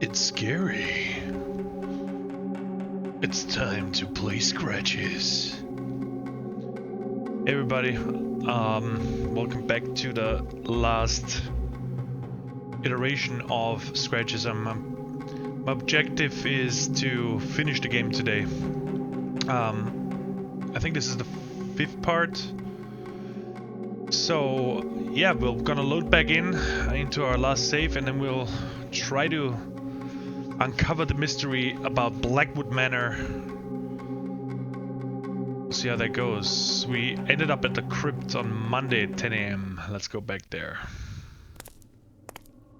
It's scary. It's time to play Scratches. Hey everybody, welcome back to the last iteration of Scratches. My objective is to finish the game today. I think this is the 5th part. So yeah, we're gonna load back into our last save, and then we'll try to uncover the mystery about Blackwood Manor. We'll see how that goes. We ended up at the crypt on Monday at 10 AM. Let's go back there.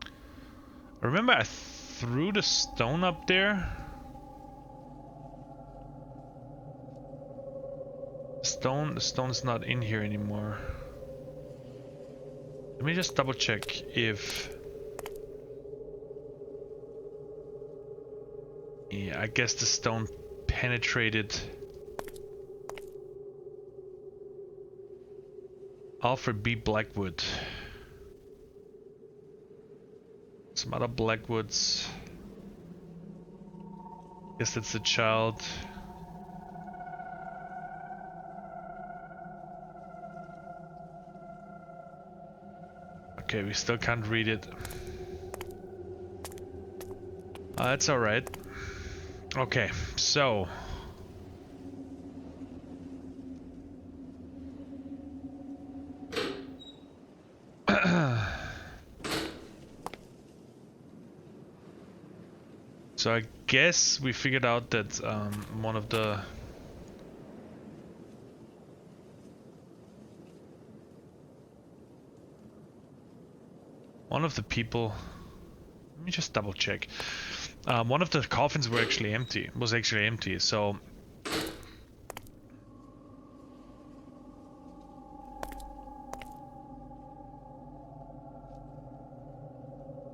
I remember I threw the stone up there. The stone's not in here anymore. Let me just double check if... Yeah, I guess the stone penetrated Alfred B. Blackwood. Some other Blackwoods. Guess that's the child. Okay, we still can't read it. That's alright. Okay, so... So I guess we figured out that one of the... people... Let me just double check. One of the coffins was actually empty, so...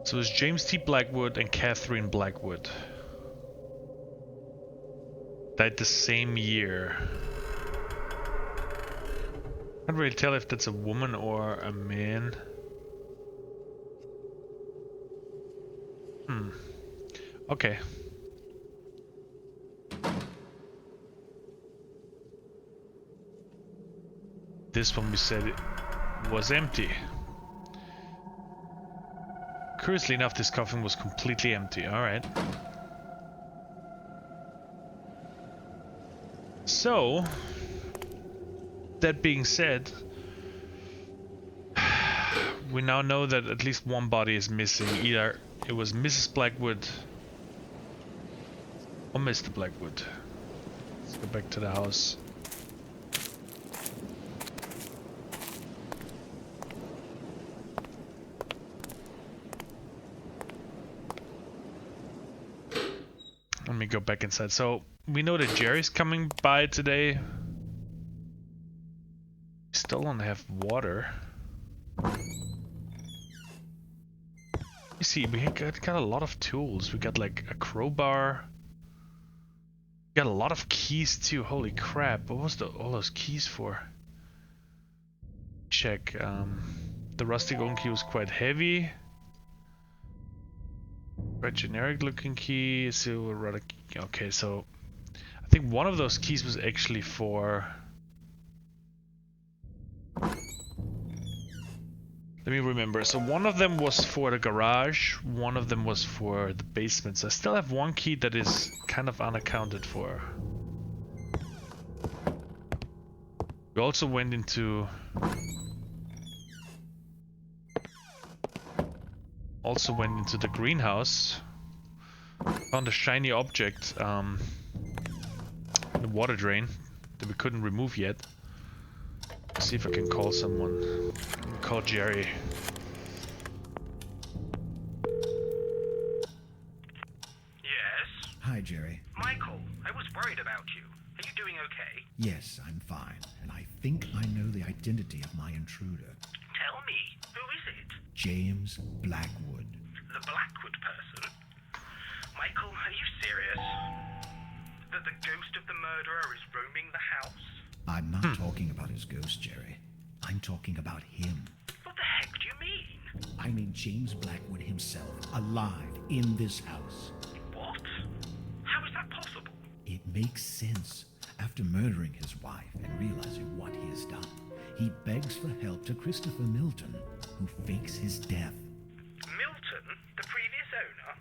So it was James T. Blackwood and Catherine Blackwood. Died the same year. Can't really tell if that's a woman or a man. Okay. This one we said it was empty. Curiously enough, this coffin was completely empty. Alright. So, that being said, we now know that at least one body is missing. Either it was Mrs. Blackwood or Mr. Blackwood. Let's go back to the house. Let me go back inside. So, we know that Jerry's coming by today. We still don't have water. You see, we got a lot of tools. We got like a crowbar. We got a lot of keys too. Holy crap. What was all those keys for? Check. The rusty golden key was quite heavy. Red generic looking key, silver rudder key. Okay, so I think one of those keys was actually for... Let me remember. So one of them was for the garage, one of them was for the basement. So I still have one key that is kind of unaccounted for. We also went into... the greenhouse. Found a shiny object, the water drain that we couldn't remove yet. Let's see if I can call someone. Call Jerry. Yes? Hi, Jerry. Michael, I was worried about you. Are you doing okay? Yes, I'm fine, and I think I know the identity of my intruder. Tell me, who is it? James Blackwood. The Blackwood person? Michael, are you serious? That the ghost of the murderer is roaming the house? I'm not talking about his ghost, Jerry. I'm talking about him. What the heck do you mean? I mean James Blackwood himself, alive, in this house. What? How is that possible? It makes sense. After murdering his wife and realizing what he has done, he begs for help to Christopher Milton, who fakes his death. Milton, the previous owner?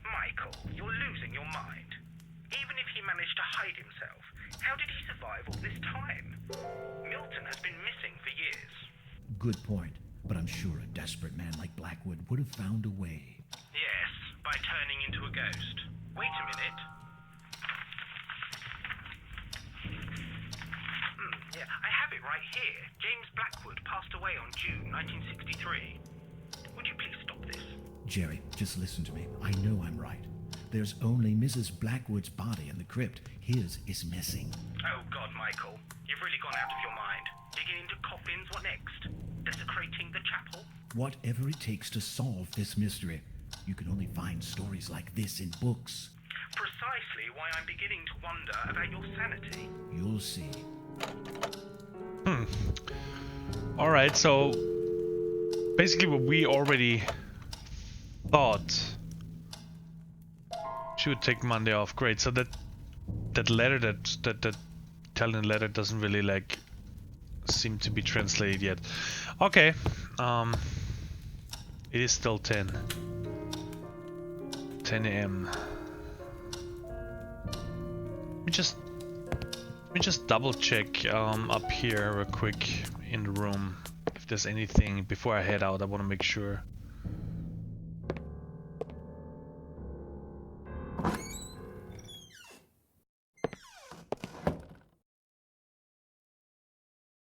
Michael, you're losing your mind. Even if he managed to hide himself, how did he survive all this time? Milton has been missing for years. Good point, but I'm sure a desperate man like Blackwood would have found a way. Yes, by turning into a ghost. Wait a minute. Yeah, I have it right here. James Blackwood passed away on June 1963. Would you please stop this? Jerry, just listen to me. I know I'm right. There's only Mrs. Blackwood's body in the crypt. His is missing. Oh God, Michael. You've really gone out of your mind. Digging into coffins, what next? Desecrating the chapel? Whatever it takes to solve this mystery. You can only find stories like this in books. Precisely why I'm beginning to wonder about your sanity. You'll see. Alright, so basically what we already thought. She would take Monday off. Great. So that letter, that Italian letter doesn't really like seem to be translated yet. Okay. It is still 10 a.m. Let me just double check up here real quick in the room if there's anything before I head out. I want to make sure.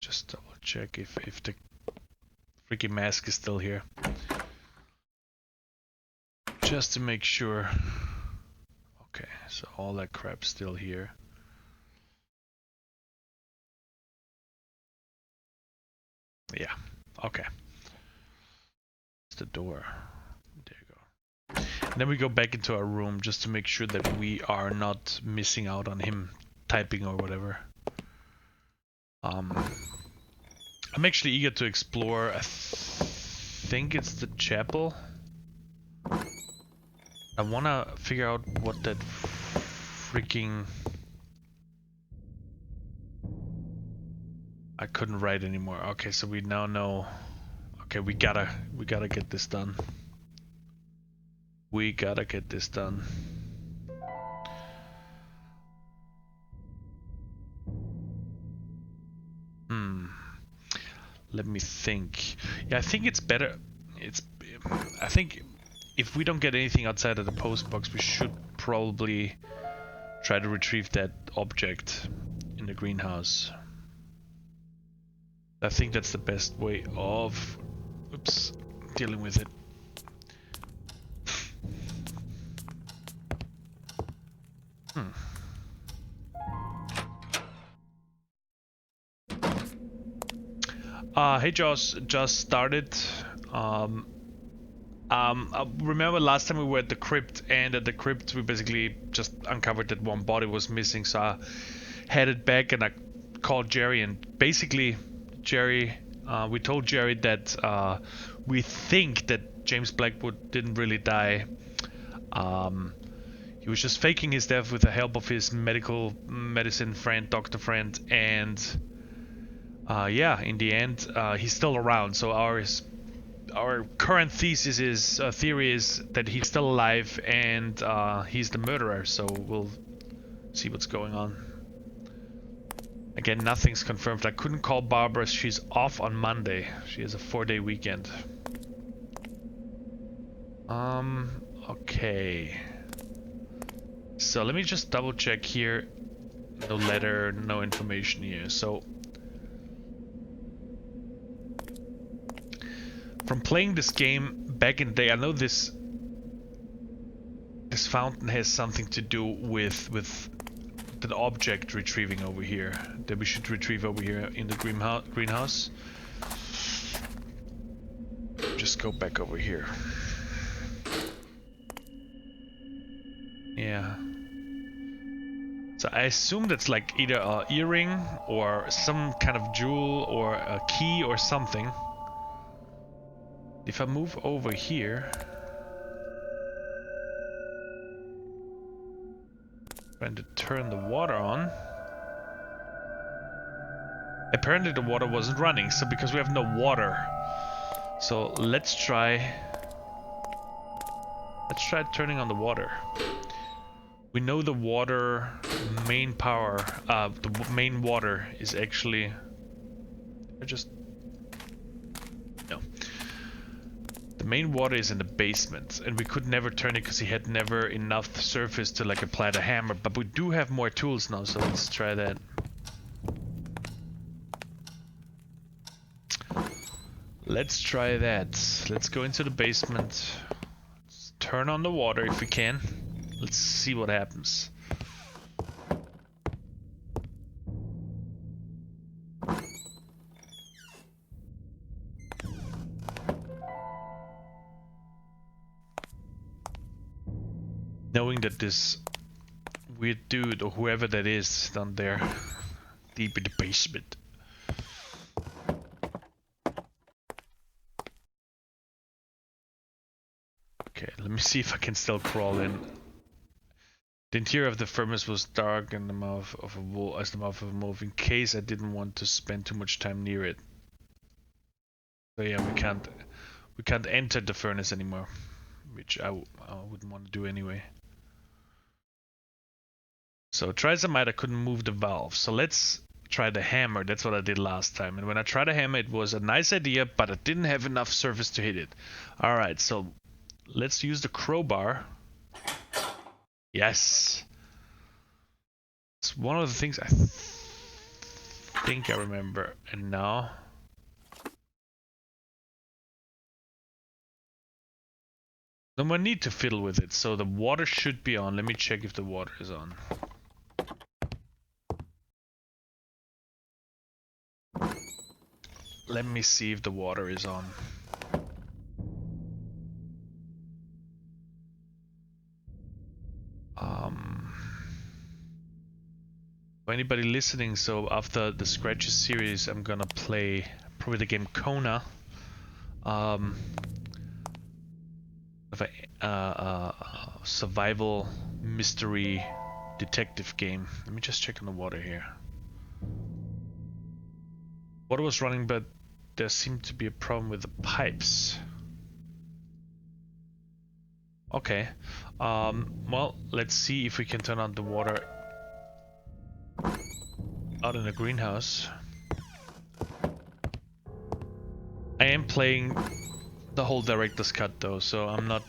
Just double check if the freaking mask is still here. Just to make sure. Okay, so all that crap's still here. Yeah, okay. It's the door. There you go. And then we go back into our room just to make sure that we are not missing out on him typing or whatever. I'm actually eager to explore. I think it's the chapel. I wanna figure out what that freaking... I couldn't write anymore. Okay, so we now know. Okay, we gotta get this done. We gotta get this done. Let me think. Yeah, I think it's better. I think if we don't get anything outside of the post box, we should probably try to retrieve that object in the greenhouse. I think that's the best way of, dealing with it. Hey Josh, just started. Remember last time we were at the crypt, and at the crypt we basically just uncovered that one body was missing, so I headed back and I called Jerry, and basically Jerry, we told Jerry that we think that James Blackwood didn't really die. He was just faking his death with the help of his medicine friend, doctor friend, and yeah, in the end, he's still around. So our current theory is that he's still alive and he's the murderer. So we'll see what's going on. Again, nothing's confirmed. I couldn't call Barbara. She's off on Monday. She has a 4-day weekend. Okay. So let me just double check here. No letter, no information here. So from playing this game back in the day, I know this fountain has something to do with the object retrieving over here that we should retrieve over here in the greenhouse. Just go back over here. Yeah. So I assume that's like either an earring or some kind of jewel or a key or something. If I move over here, Trying to turn the water on. Apparently the water wasn't running, so because we have no water. So let's try turning on the water. We know the water main power, the main water is actually, no. The main water is in the basement, and we could never turn it because he had never enough surface to like apply the hammer, but we do have more tools now, so let's try that. Let's try that. Let's go into the basement. Let's turn on the water if we can. Let's see what happens. Knowing that this weird dude or whoever that is down there, deep in the basement. Okay, let me see if I can still crawl in. The interior of the furnace was dark and the mouth of a wolf, as the mouth of a wolf, in case I didn't want to spend too much time near it. So yeah, we can't enter the furnace anymore, which I wouldn't want to do anyway. So try as I might, I couldn't move the valve. So let's try the hammer. That's what I did last time. And when I tried the hammer, it was a nice idea, but I didn't have enough surface to hit it. All right, so let's use the crowbar. Yes. It's one of the things I think I remember. And now... no more need to fiddle with it. So the water should be on. Let me check if the water is on. Let me see if the water is on. For anybody listening, so after the Scratches series, I'm gonna play probably the game Kona. Of a survival mystery detective game. Let me just check on the water here. Water was running, but there seemed to be a problem with the pipes. Okay. Well, let's see if we can turn on the water out in the greenhouse. I am playing the whole director's cut though, so I'm not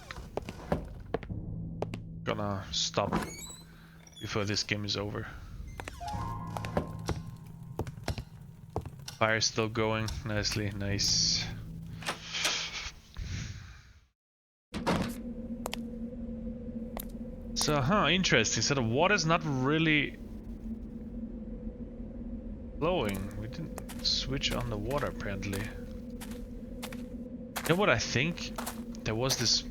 gonna stop before this game is over. Fire's still going nicely, nice. So, interesting. So the water's not really flowing. We didn't switch on the water apparently. You know what I think? There was this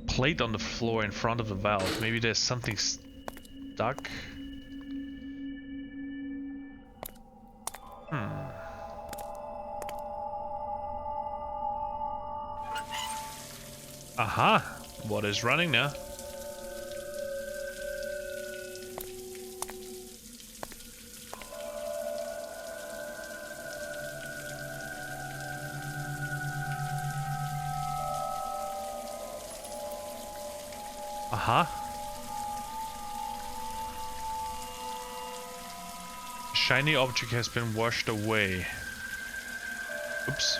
plate on the floor in front of the valve. Maybe there's something stuck. Aha! Water is running now. Aha. Shiny object has been washed away. Oops.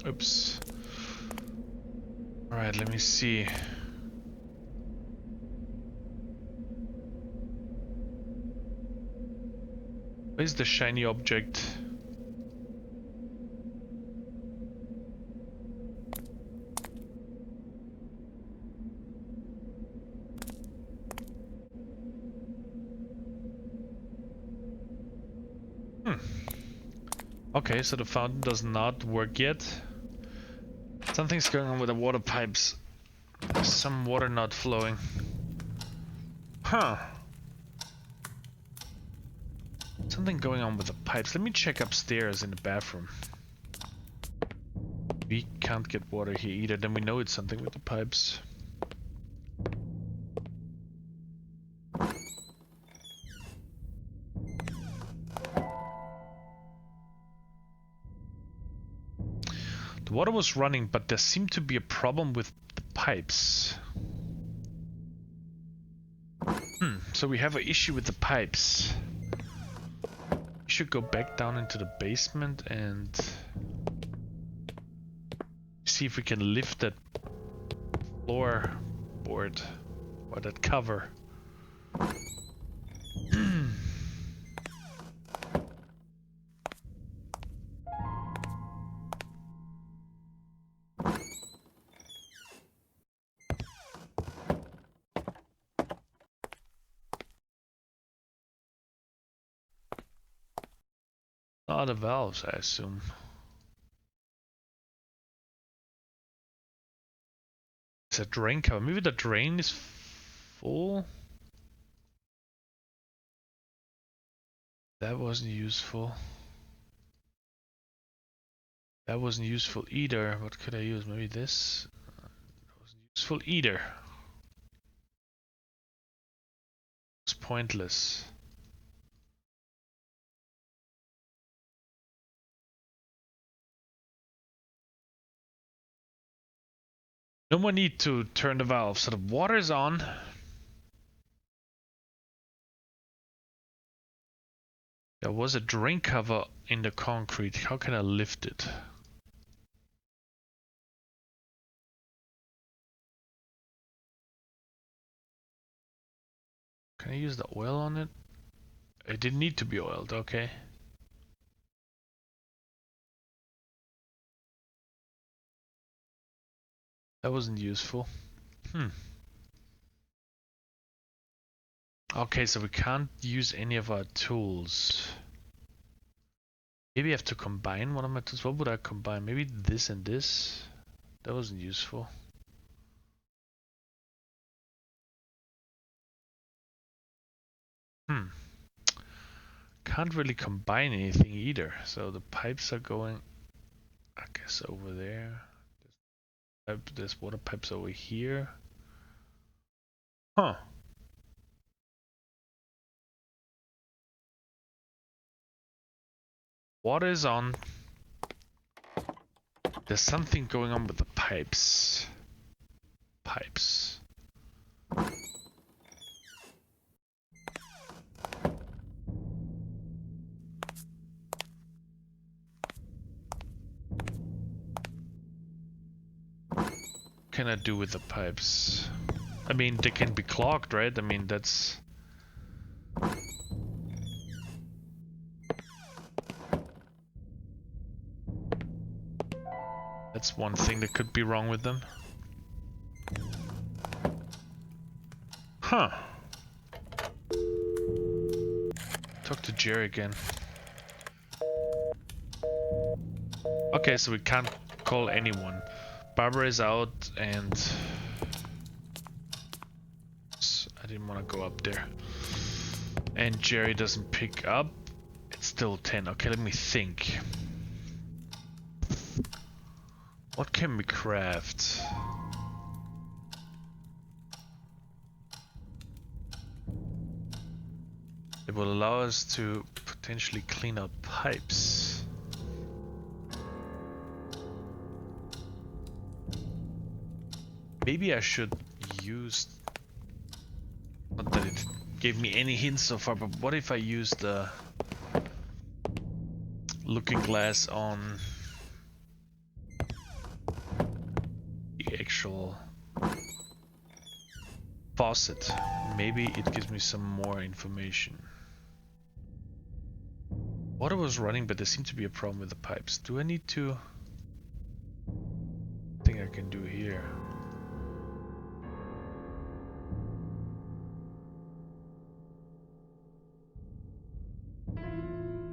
Oops. Alright, let me see. Where's the shiny object? Okay, so the fountain does not work yet. Something's going on with the water pipes. There's some water not flowing. Huh. Something going on with the pipes. Let me check upstairs in the bathroom. We can't get water here either, then we know it's something with the pipes. The water was running, but there seemed to be a problem with the pipes. So we have an issue with the pipes. We should go back down into the basement and see if we can lift that floorboard or that cover. Oh, the valves, I assume. It's a drain cover. Maybe the drain is full? That wasn't useful. That wasn't useful either. What could I use? Maybe this? That wasn't useful either. It's pointless. No more need to turn the valve, so the water is on. There was a drain cover in the concrete. How can I lift it? Can I use the oil on it? It didn't need to be oiled, okay. That wasn't useful. Okay, so we can't use any of our tools. Maybe I have to combine one of my tools. What would I combine? Maybe this and this? That wasn't useful. Can't really combine anything either. So the pipes are going, I guess, over there. There's water pipes over here. Huh. Water is on. There's something going on with the pipes. Pipes. What can I do with the pipes? I mean, they can be clogged, right? I mean, that's... That's one thing that could be wrong with them. Huh. Talk to Jerry again. Okay, so we can't call anyone. Barbara is out and... I didn't want to go up there. And Jerry doesn't pick up. It's still 10. Okay, let me think. What can we craft? It will allow us to potentially clean out pipes. Maybe I should use... Not that it gave me any hints so far, but what if I use the looking glass on the actual faucet? Maybe it gives me some more information. Water was running, but there seemed to be a problem with the pipes. Do I need to... I think I can do here.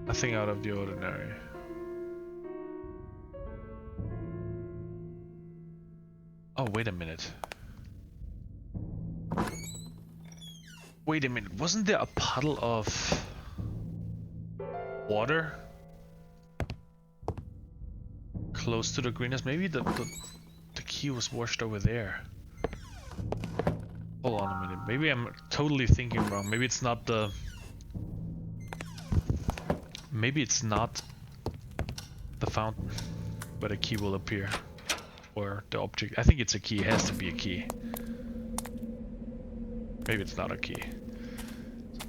Nothing out of the ordinary. Oh, wait a minute. Wait a minute, wasn't there a puddle of... water close to the greenhouse. Maybe the key was washed over there. Hold on a minute. Maybe I'm totally thinking wrong. Maybe it's not the... Maybe it's not the fountain where the key will appear. Or the object. I think it's a key. It has to be a key. Maybe it's not a key.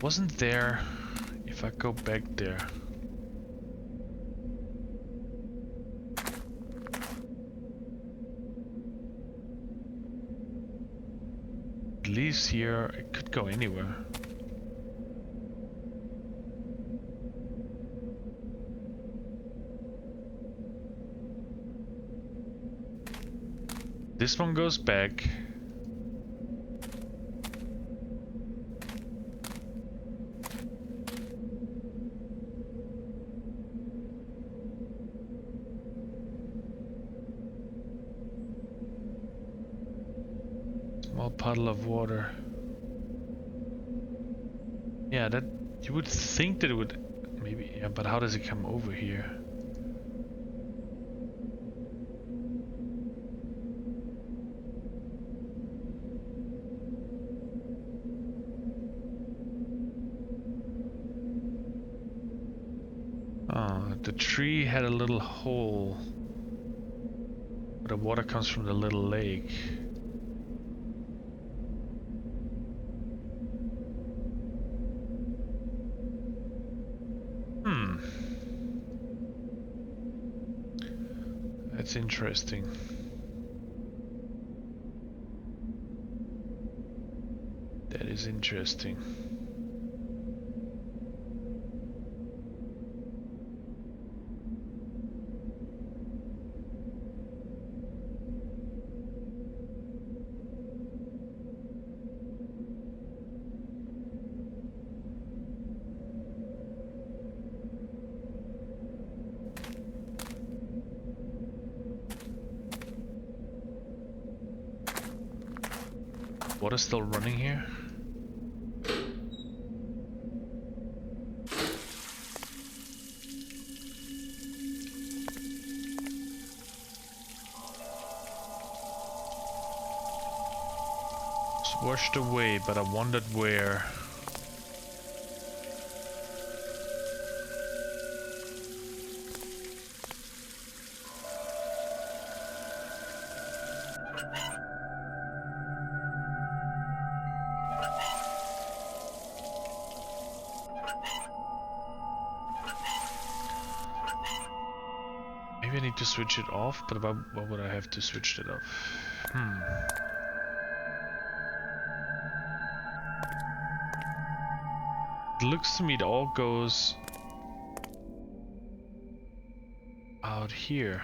Wasn't there... If I go back there... It leaves here. It could go anywhere. This one goes back. Small puddle of water. Yeah, that you would think that it would maybe, yeah, but how does it come over here? The tree had a little hole. The water comes from the little lake. That's interesting. That is interesting. Water still running here? It's washed away, but I wondered where. Maybe I need to switch it off, but why would I have to switch it off? It looks to me it all goes out here.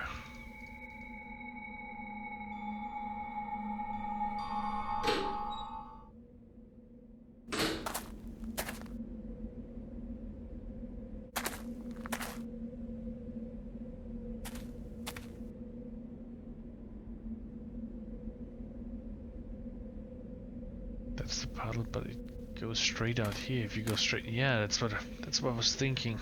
That's the puddle, but it goes straight out here. If you go straight, yeah, that's what I was thinking.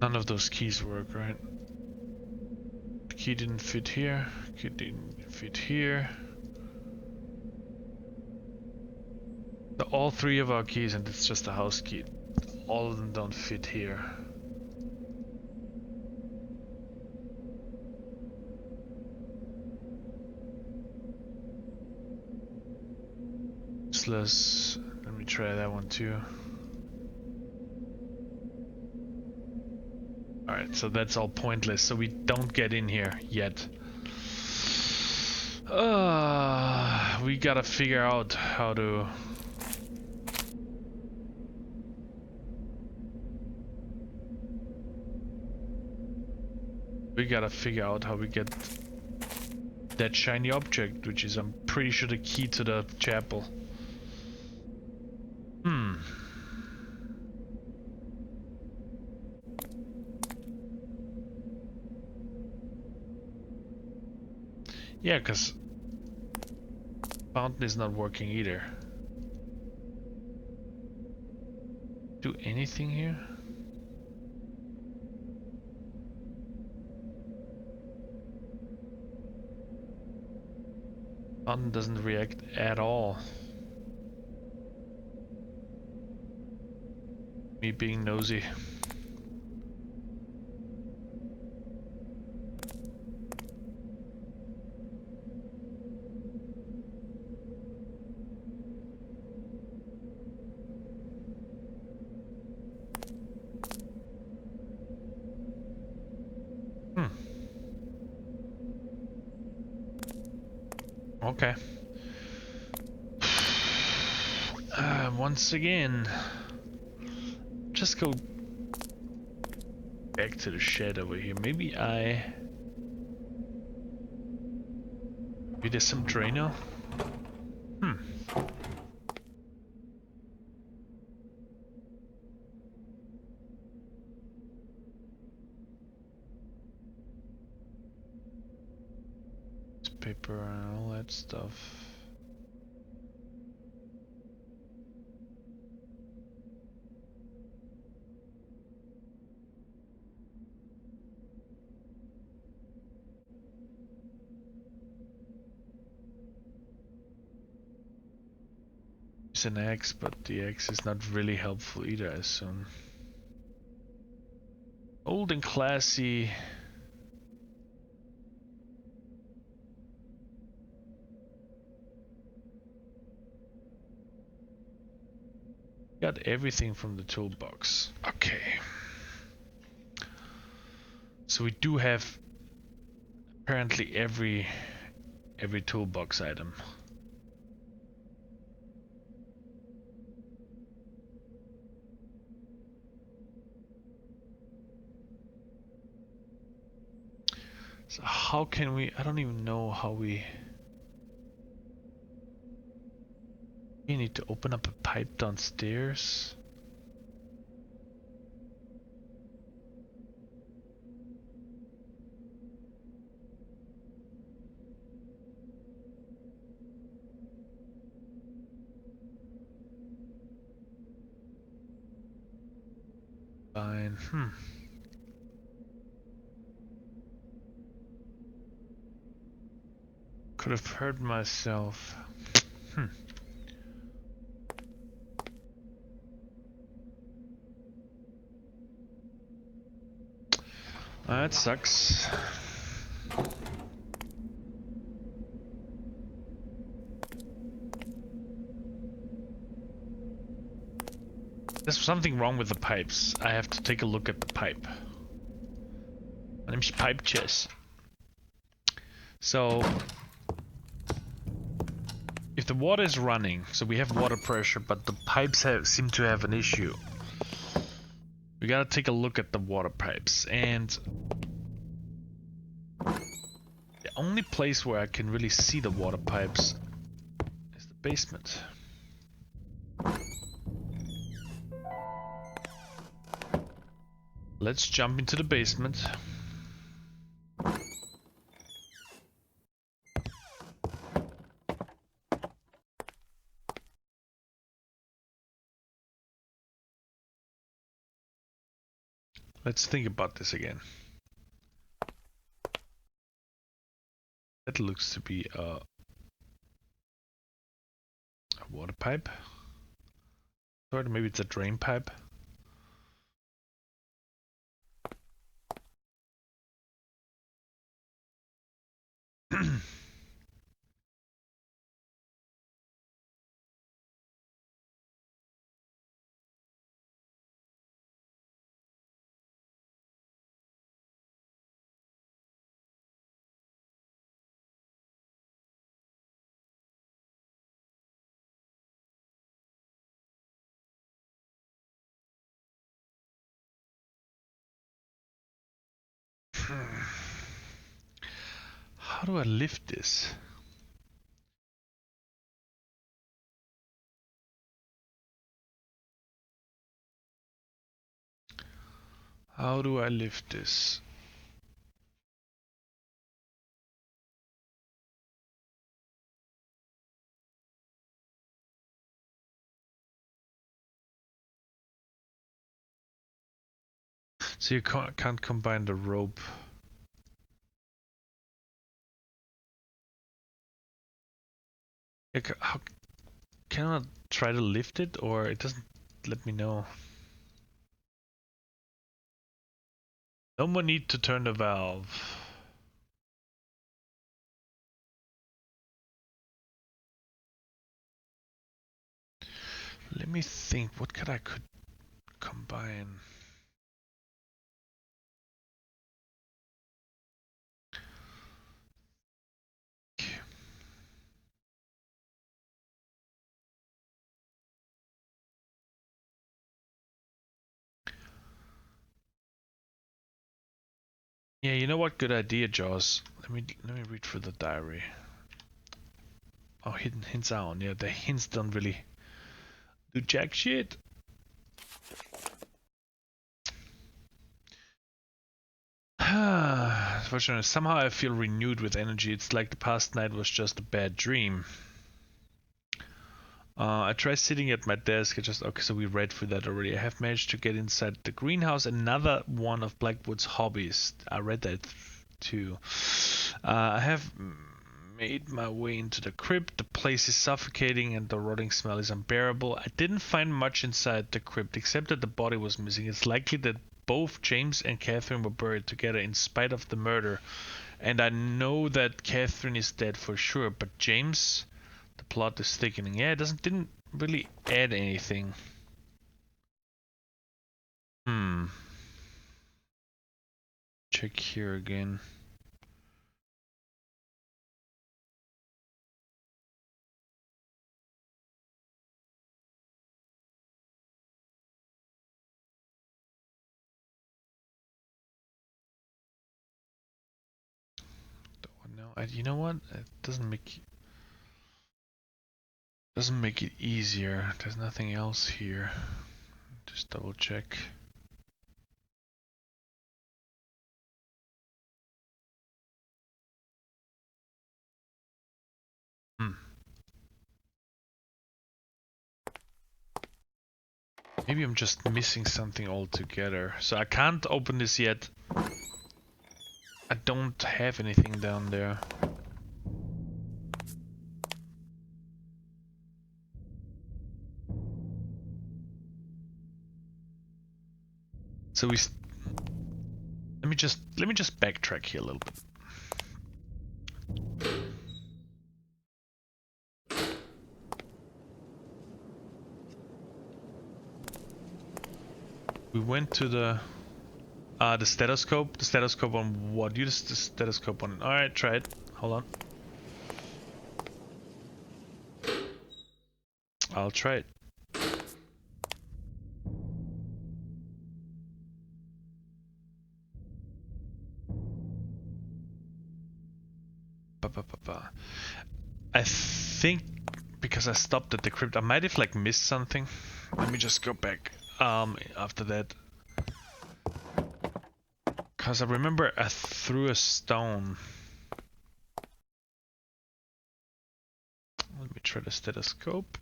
None of those keys work, right? The key didn't fit here. Key didn't fit here. All three of our keys, and it's just a house key. All of them don't fit here. Useless. Let me try that one too. Alright, so that's all pointless, so we don't get in here yet. We gotta figure out how to... We gotta figure out how we get that shiny object, which is, I'm pretty sure, the key to the chapel. Yeah, because fountain is not working either. Do anything here? Fountain doesn't react at all. Me being nosy. Okay. Once again, just go back to the shed over here. Maybe there's some drainer. Paper and all that stuff. It's an axe, but the axe is not really helpful either, I assume. Old and classy. Got everything from the toolbox. Okay. So we do have apparently every toolbox item. So how can we, I don't even know how we need to open up a pipe downstairs. Fine. Could have hurt myself. That sucks. There's something wrong with the pipes. I have to take a look at the pipe. My name's PipeChess. So, if the water is running, so we have water pressure, but the pipes seem to have an issue. We gotta take a look at the water pipes, and the only place where I can really see the water pipes is the basement. Let's jump into the basement. Let's think about this again. That looks to be a water pipe. Or maybe it's a drain pipe. How do I lift this? How do I lift this? So you can't combine the rope. How can I try to lift it, or it doesn't let me know? No more need to turn the valve. Let me think. What could I combine? Yeah, you know what? Good idea, Jaws. Let me read through the diary. Oh, hidden hints are on. Yeah, the hints don't really do jack shit. Fortunately, somehow I feel renewed with energy. It's like the past night was just a bad dream. I tried sitting at my desk. Okay, so we read through that already. I have managed to get inside the greenhouse, another one of Blackwood's hobbies. I read that too. I have made my way into the crypt. The place is suffocating and the rotting smell is unbearable. I didn't find much inside the crypt except that the body was missing. It's likely that both James and Catherine were buried together in spite of the murder. And I know that Catherine is dead for sure, but James... The plot is thickening. Yeah, it didn't really add anything. Check here again. No, you know what? It doesn't make it easier. There's nothing else here. Just double check. Maybe I'm just missing something altogether. So I can't open this yet. I don't have anything down there. So let me just backtrack here a little bit. We went to the stethoscope. The stethoscope on what? Use the stethoscope on. Alright, try it. Hold on. I'll try it. I think because I stopped at the crypt, I might have like missed something. Let me just go back after that. Cause I remember I threw a stone. Let me try the stethoscope.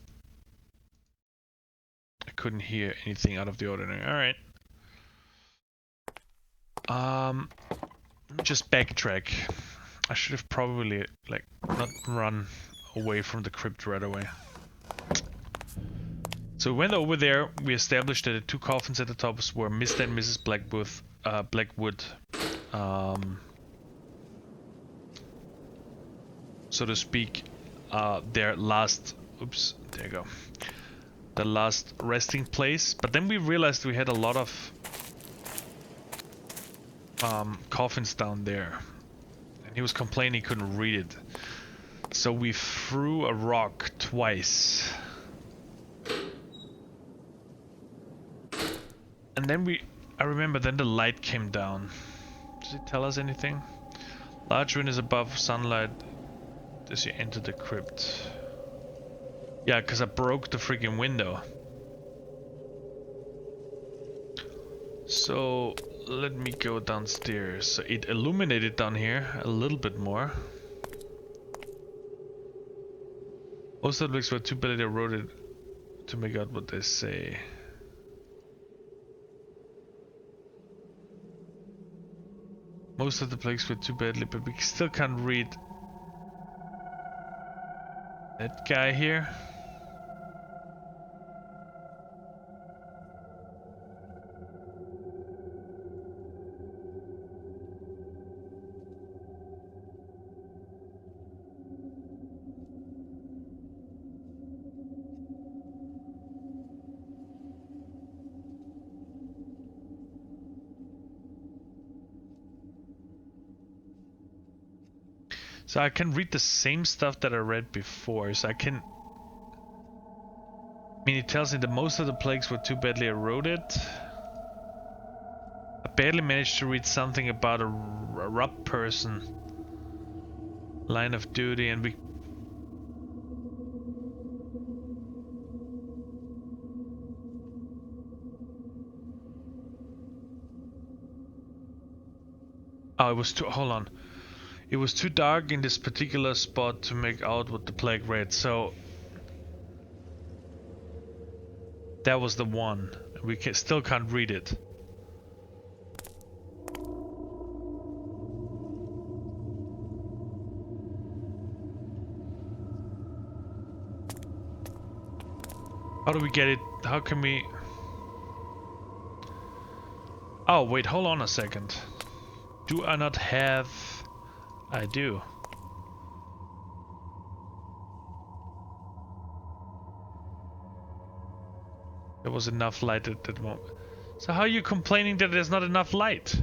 I couldn't hear anything out of the ordinary. Alright. Let me just backtrack. I should have probably like not run away from the crypt right away. So we went over there, we established that the two coffins at the top were Mr. and Mrs. Blackwood. So to speak, their last, oops, there you go. The last resting place. But then we realized we had a lot of coffins down there. And he was complaining he couldn't read it. So we threw a rock twice. And then I remember then the light came down. Does it tell us anything? Large windows above sunlight as you enter the crypt. Yeah, because I broke the freaking window. So let me go downstairs. So it illuminated down here a little bit more. Most objects were too badly eroded to make out what they say. Most of the plagues were too badly, but we still can't read that guy here. So I can read the same stuff that I read before, so I can... I mean, it tells me that most of the plagues were too badly eroded. I barely managed to read something about a rub person. Line of duty, and we... Oh, it was too... Hold on. It was too dark in this particular spot to make out what the plague read, so... That was the one. We still can't read it. How do we get it? How can we... Oh, wait, hold on a second. Do I not have... I do. There was enough light at that moment. So how are you complaining that there's not enough light?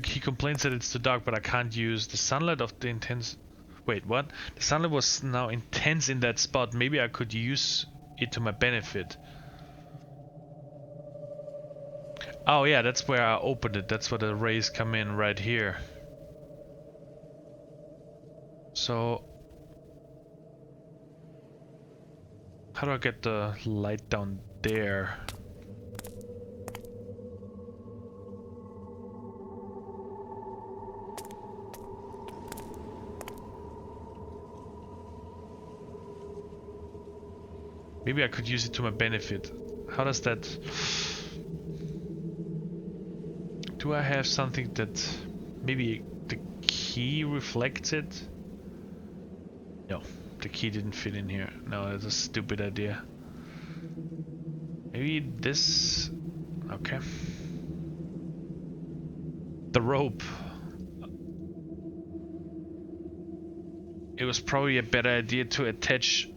He complains that it's too dark, but I can't use the sunlight of the intense... Wait, what? The sunlight was now intense in that spot. Maybe I could use it to my benefit. Oh yeah, that's where I opened it. That's where the rays come in, right here. So... How do I get the light down there? Maybe I could use it to my benefit. How does that... Do I have something that... Maybe the key reflects it? No, the key didn't fit in here. No, that's a stupid idea. Maybe this... Okay. The rope. It was probably a better idea to attach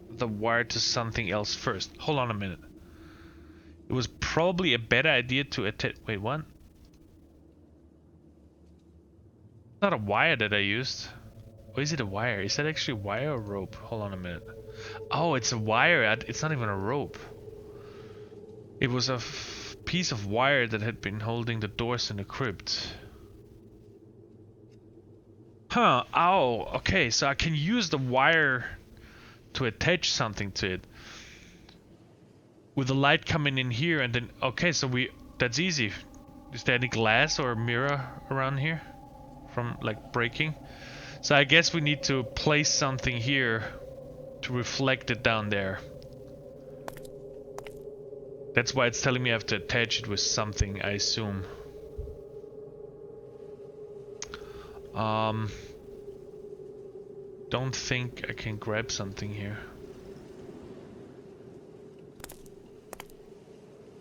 the wire to something else first. Hold on a minute. It was probably a better idea to attach... Wait, what? It's not a wire that I used. Or is it a wire? Is that actually wire or rope? Hold on a minute. Oh, it's a wire. It's not even a rope. It was a piece of wire that had been holding the doors in the crypt. Huh. Oh, okay. So I can use the wire to attach something to it. With the light coming in here and then... Okay, so that's easy. Is there any glass or mirror around here? From, like, breaking? So I guess we need to place something here to reflect it down there. That's why it's telling me I have to attach it with something, I assume. Don't think I can grab something here.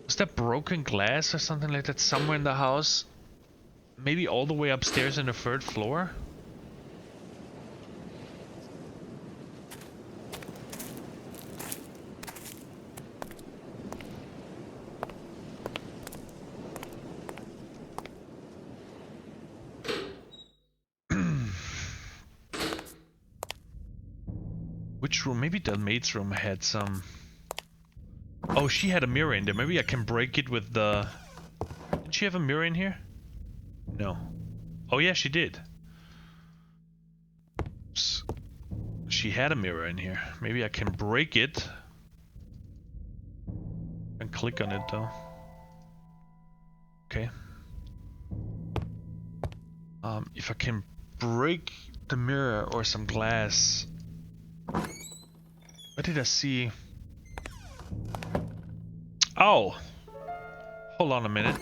Was that broken glass or something like that somewhere in the house? Maybe all the way upstairs in the 3rd floor? Which room? Maybe the maid's room had some... Oh, she had a mirror in there. Maybe I can break it with the... Did she have a mirror in here? No. Oh yeah, she did. She he had a mirror in here. Maybe I can break it. And click on it though. Okay. If I can break the mirror or some glass. What did I see? Oh! Hold on a minute.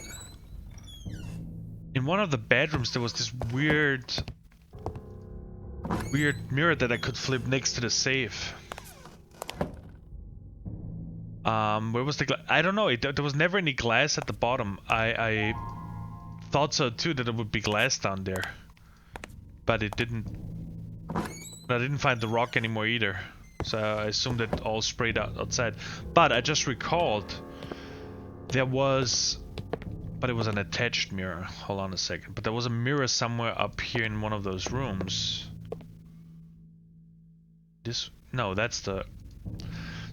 In one of the bedrooms there was this weird mirror that I could flip next to the safe. Where was the glass? I don't know. There was never any glass at the bottom. I thought so too, that there would be glass down there. But it didn't. I didn't find the rock anymore either. So I assumed it all sprayed out outside. But I just recalled there was... But it was an attached mirror. Hold on a second. But there was a mirror somewhere up here in one of those rooms. This... No, that's the...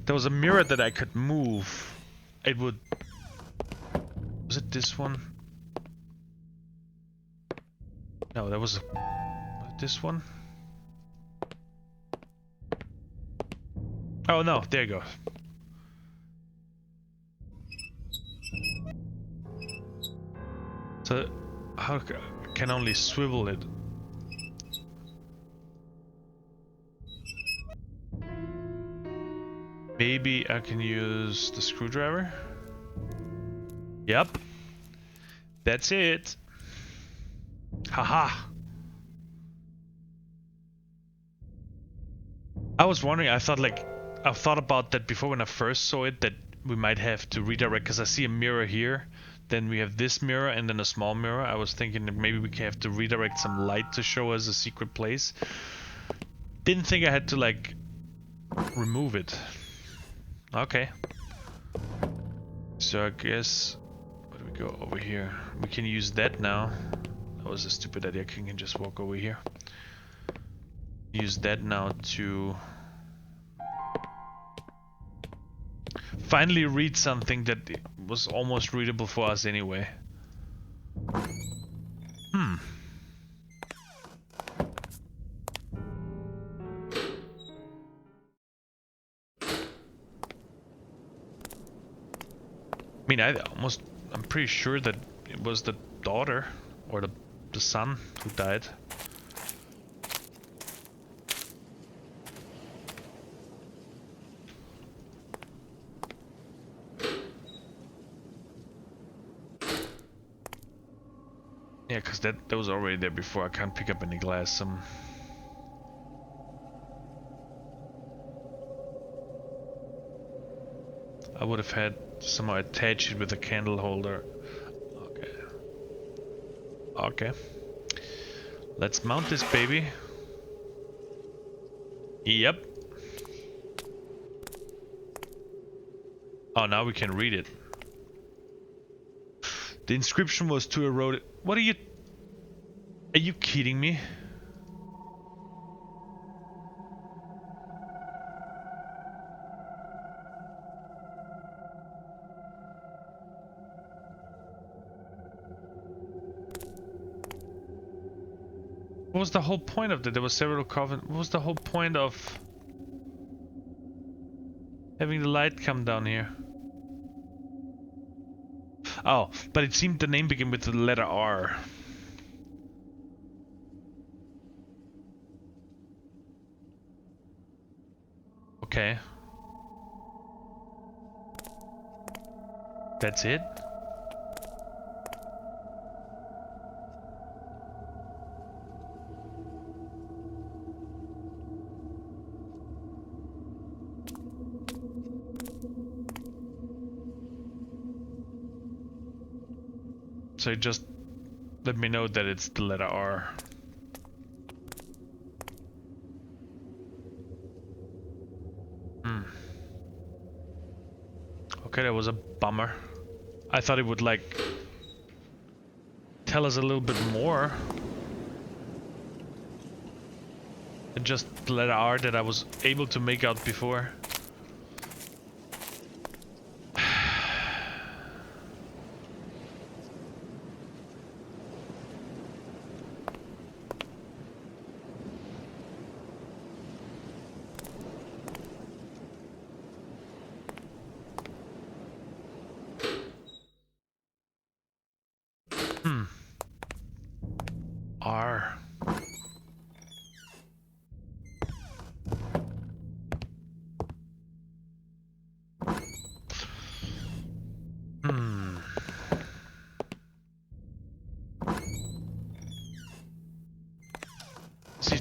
There was a mirror that I could move. It would... Was it this one? No, that was this one? Oh no, there you go. So, how I can only swivel it? Maybe I can use the screwdriver? Yep. That's it. Haha. I was wondering, I thought about that before when I first saw it, that we might have to redirect, because I see a mirror here, then we have this mirror and then a small mirror. I was thinking that maybe we can have to redirect some light to show us a secret place. Didn't think I had to like remove it. Okay. So I guess, where do we go? Over here. We can use that now. That was a stupid idea. I can just walk over here. Use that now to finally read something that was almost readable for us anyway. I mean, I'm pretty sure that it was the daughter or the son who died. Yeah, because that was already there before. I can't pick up any glass. I would have had somehow attach it with a candle holder. Okay. Okay. Let's mount this baby. Yep. Oh, now we can read it. The inscription was too eroded. What are you kidding me? What was the whole point of that? There were several covenants. What was the whole point of having the light come down here? Oh, but it seemed the name began with the letter R. Okay. That's it? So just let me know that it's the letter R. Okay, that was a bummer. I thought it would like tell us a little bit more than just the letter R that I was able to make out before.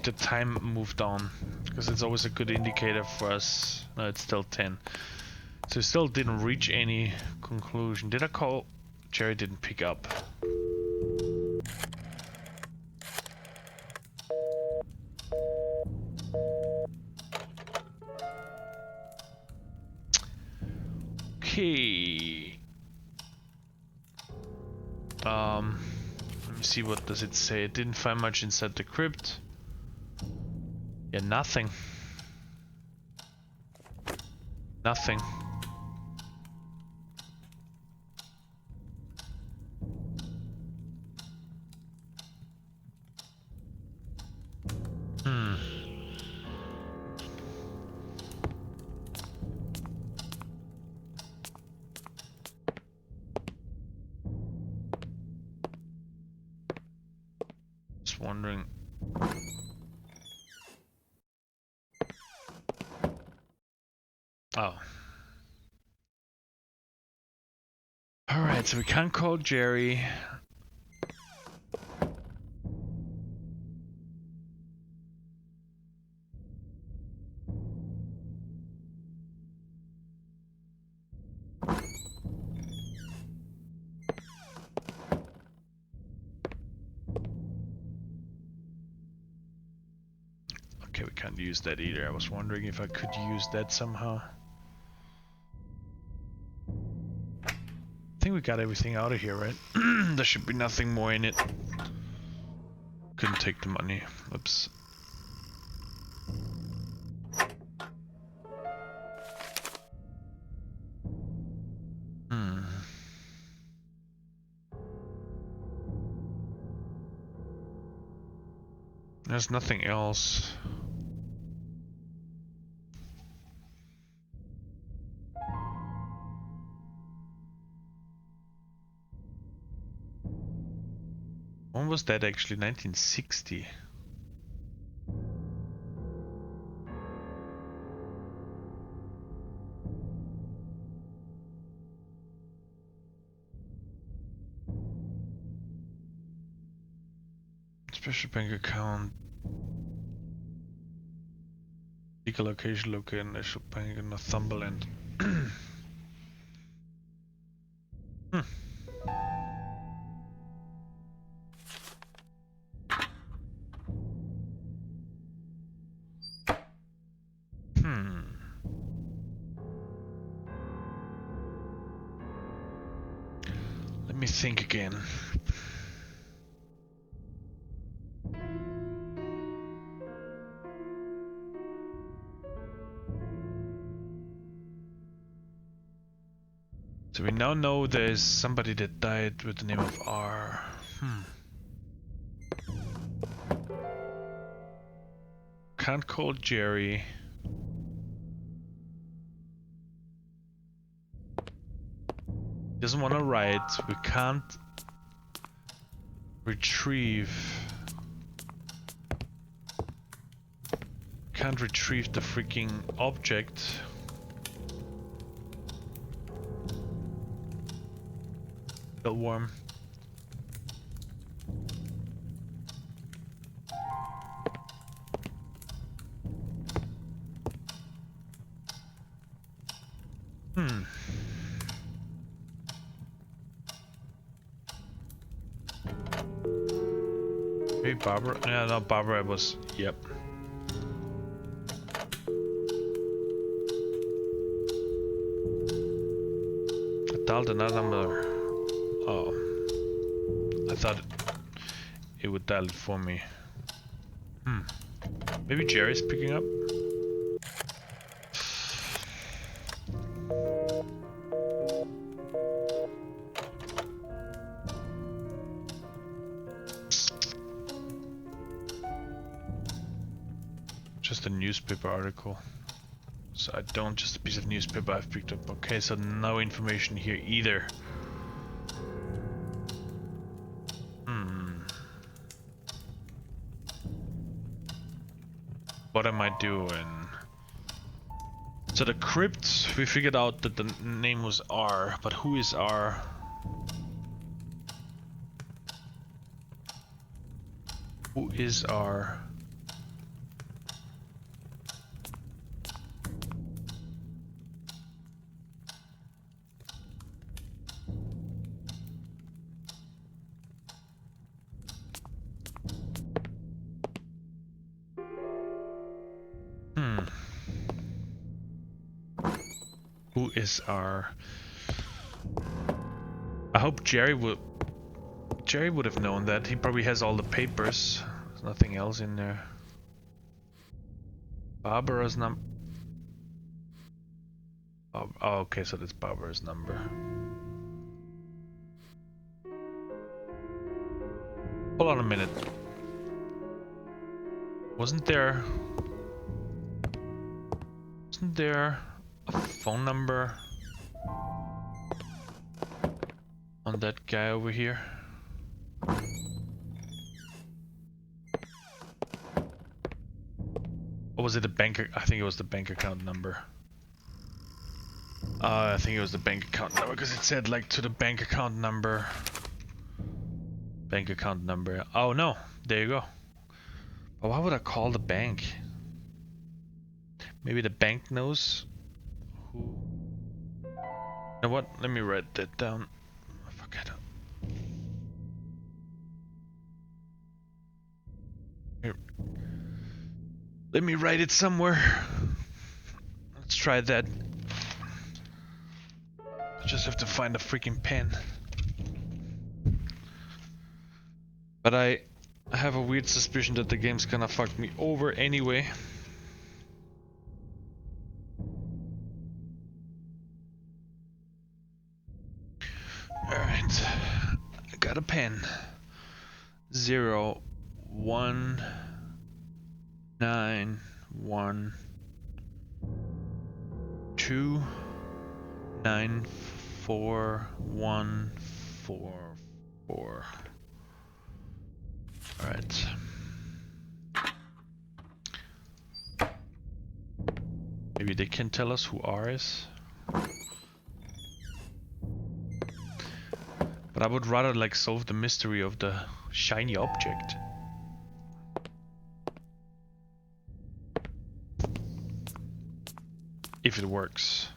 if the time moved on, because it's always a good indicator for us. No, it's still 10. So we still didn't reach any conclusion. Did I call? Jerry didn't pick up. Okay. Let me see, what does it say? It didn't find much inside the crypt. Yeah, nothing. Nothing. Just wondering. Oh. Alright, so we can't call Jerry. Okay, we can't use that either. I was wondering if I could use that somehow. I think we got everything out of here, right? There should be nothing more in it. Couldn't take the money. Oops. There's nothing else. When was that actually? 1960. Special bank account. Legal location located in National Bank in Northumberland. Let me think again. So we now know there's somebody that died with the name of R. Can't call Jerry. Doesn't want to write. We can't retrieve. Can't retrieve the freaking object. Still warm. Maybe Barbara? Yeah, no, Barbara was. Yep. I dialed another number. Oh. I thought it would dial it for me. Maybe Jerry's picking up? Just a newspaper article. So I don't, just a piece of newspaper I've picked up. Okay, so no information here either. What am I doing? So the crypt, we figured out that the name was R, but who is R? Who is R? Who is our... I hope Jerry would have known that. He probably has all the papers. There's nothing else in there. Barbara's number. Oh, okay, so that's Barbara's number. Hold on a minute. Wasn't there a phone number on that guy over here? Or was it a bank? I think it was the bank account number. I think it was the bank account number because it said like to the bank account number. Bank account number. Oh no, there you go. But why would I call the bank? Maybe the bank knows who. You know what? Let me write that down. I forget it. Here. Let me write it somewhere. Let's try that. I just have to find a freaking pen. But I have a weird suspicion that the game's gonna fuck me over anyway. Alright. I got a pen. 0 1 9 1 2 9 4 1 4 4. All right. Maybe they can tell us who R is. But I would rather like solve the mystery of the shiny object. If it works.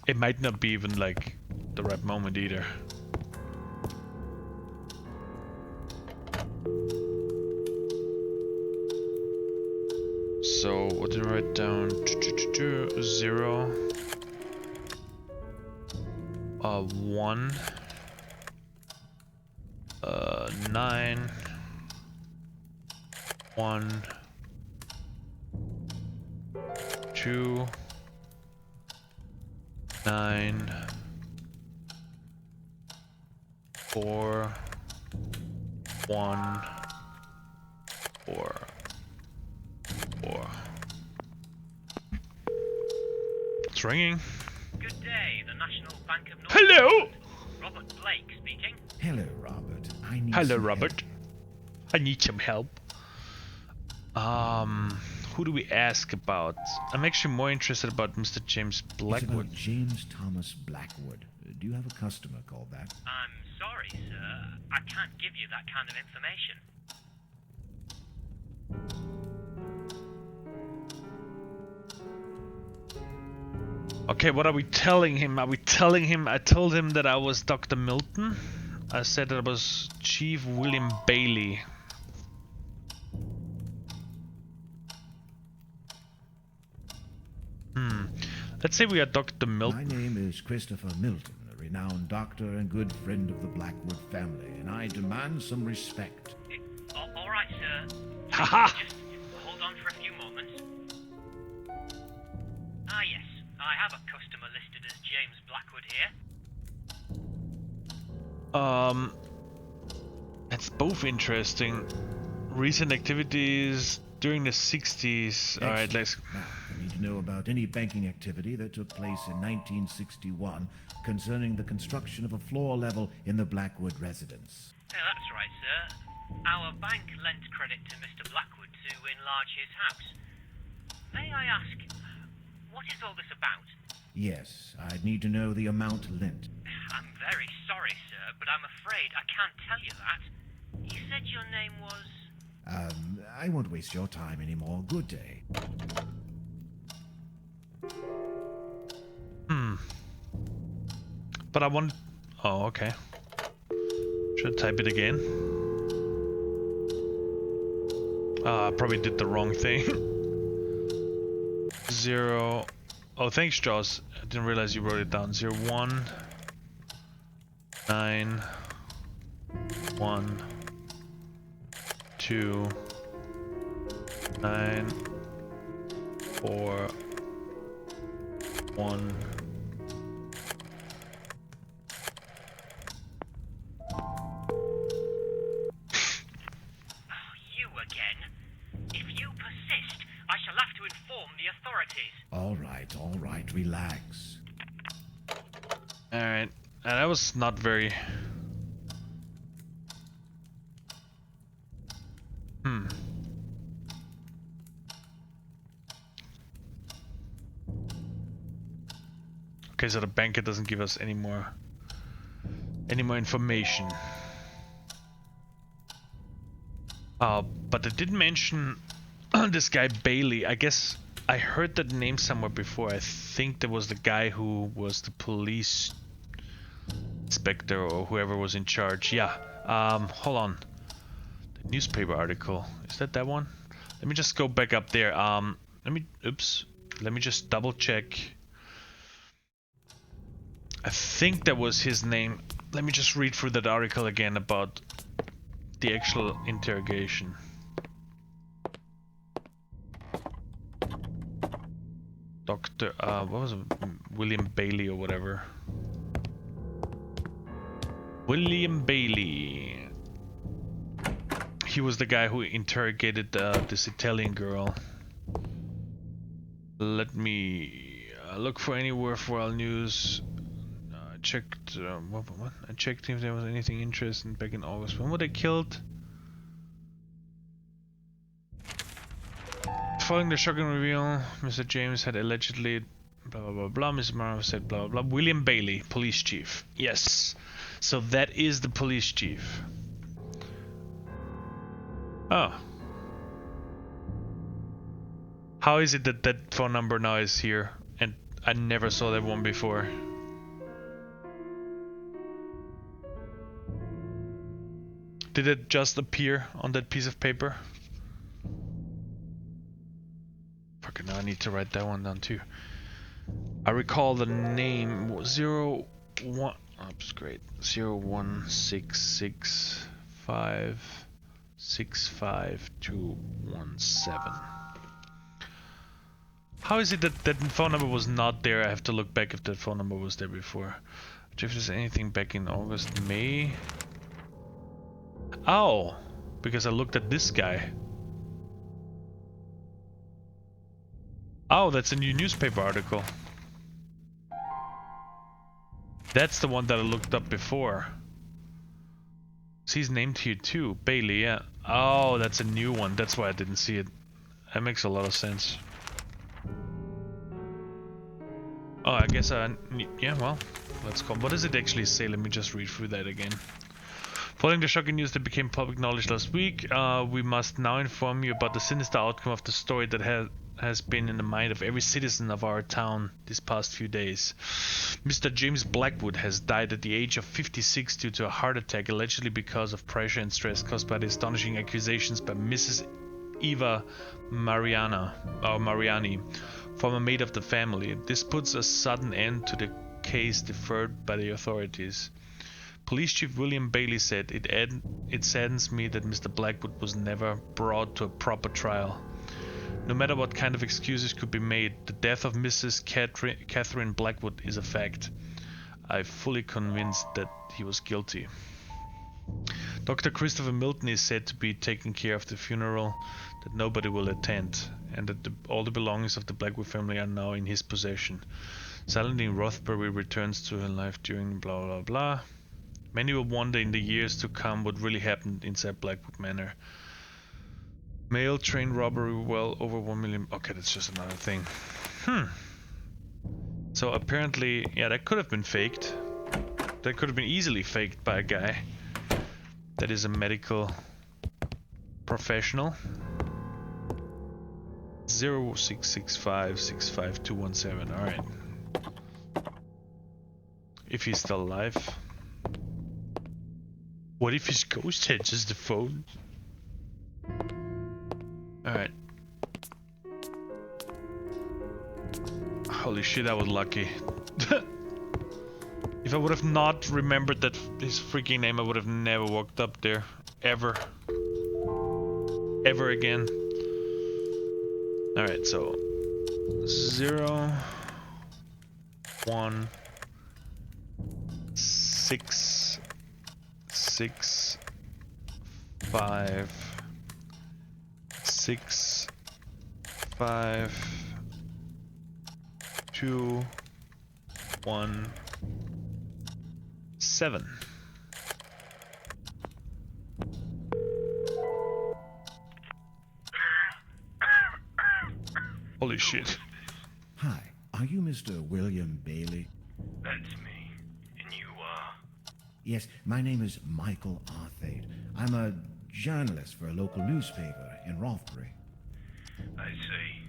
It might not be even like the right moment either. So what did I write down? 0 1 9 1 2 9 4 1 4 4. It's ringing. Good day, the National Bank of North. Hello. Robert Blake speaking. Hello, Robert. I need Hello, some Robert. help. I need some help. Who do we ask about? I'm actually more interested about Mr. James It's Blackwood. about James Thomas Blackwood. Do you have a customer called that? I'm sorry, sir. I can't give you that kind of information. Okay, what are we telling him? Are we telling him? I told him that I was Dr. Milton. I said that I was Chief William Bailey. Let's say we are Dr. My Milton. name is Christopher Milton, a renowned doctor and good friend of the Blackwood family, and I demand some respect. All right, sir. Haha! Just hold on for a few moments. Ah, yes. I have a customer listed as James Blackwood here. It's both interesting. Recent activities during the 60s. Alright, let's... Now, I need to know about any banking activity that took place in 1961 concerning the construction of a floor level in the Blackwood residence. Yeah, that's right, sir. Our bank lent credit to Mr. Blackwood to enlarge his house. May I ask, what is all this about? Yes, I'd need to know the amount lent. I'm very sorry, sir, but I'm afraid I can't tell you that. You said your name was... I won't waste your time anymore. Good day. But I want... Oh, okay. Should I type it again? I probably did the wrong thing. 0 Oh, thanks, Jaws. I didn't realize you wrote it down. 01 9 1 2 9 4 1. You again? If you persist, I shall have to inform the authorities. All right, relax. Alright. That was not very... Okay, so the banker doesn't give us any more information. But they did mention this guy Bailey. I guess I heard that name somewhere before. I think that was the guy who was the police inspector or whoever was in charge. Yeah. Hold on. The newspaper article. Is that one? Let me just go back up there. Let me just double check. I think that was his name. Let me just read through that article again about the actual interrogation. Dr. What was it? William Bailey or whatever. William Bailey. He was the guy who interrogated this Italian girl. Let me look for any worthwhile news. I checked. What? I checked if there was anything interesting back in August. When were they killed? Following the shocking reveal, Mr. James had allegedly blah blah blah blah. Mrs. Morrow said blah blah blah. William Bailey, police chief. Yes, so that is the police chief. Oh. How is it that that phone number now is here and I never saw that one before? Did it just appear on that piece of paper? Fucking now I need to write that one down too. I recall the name 01. Oops, great. 01665652217. How is it that that phone number was not there? I have to look back if that phone number was there before. If there's anything back in August, May. Oh, because I looked at this guy. Oh, that's a new newspaper article. That's the one that I looked up before. So he's named here too, Bailey, yeah. Oh, that's a new one. That's why I didn't see it. That makes a lot of sense. Oh, I guess yeah, well, let's go. What does it actually say? Let me just read through that again. Following the shocking news that became public knowledge last week, we must now inform you about the sinister outcome of the story that has been in the mind of every citizen of our town these past few days. Mr. James Blackwood has died at the age of 56 due to a heart attack, allegedly because of pressure and stress caused by the astonishing accusations by Mrs. Eva Mariani, former maid of the family. This puts a sudden end to the case deferred by the authorities. Police Chief William Bailey said, it saddens me that Mr. Blackwood was never brought to a proper trial. No matter what kind of excuses could be made, the death of Mrs. Catherine Blackwood is a fact. I'm fully convinced that he was guilty. Dr. Christopher Milton is said to be taking care of the funeral that nobody will attend, and that all the belongings of the Blackwood family are now in his possession. Silently Rothbury returns to her life during blah blah blah. Many will wonder in the years to come what really happened inside Blackwood Manor. Mail train robbery, well over 1 million. Okay, that's just another thing. So apparently, yeah, that could have been faked. That could have been easily faked by a guy that is a medical professional. 066565217. All right. If he's still alive. What if his ghost answers the phone? Alright. Holy shit, I was lucky. If I would have not remembered that his freaking name, I would have never walked up there. Ever. Ever again. Alright, so 0 1 6 6 5 6 5 2 1 7. Holy shit. Hi, are you Mr. William Bailey? That's me. And you are? Yes, my name is Michael Arthade. I'm a journalist for a local newspaper in Rothbury. I see.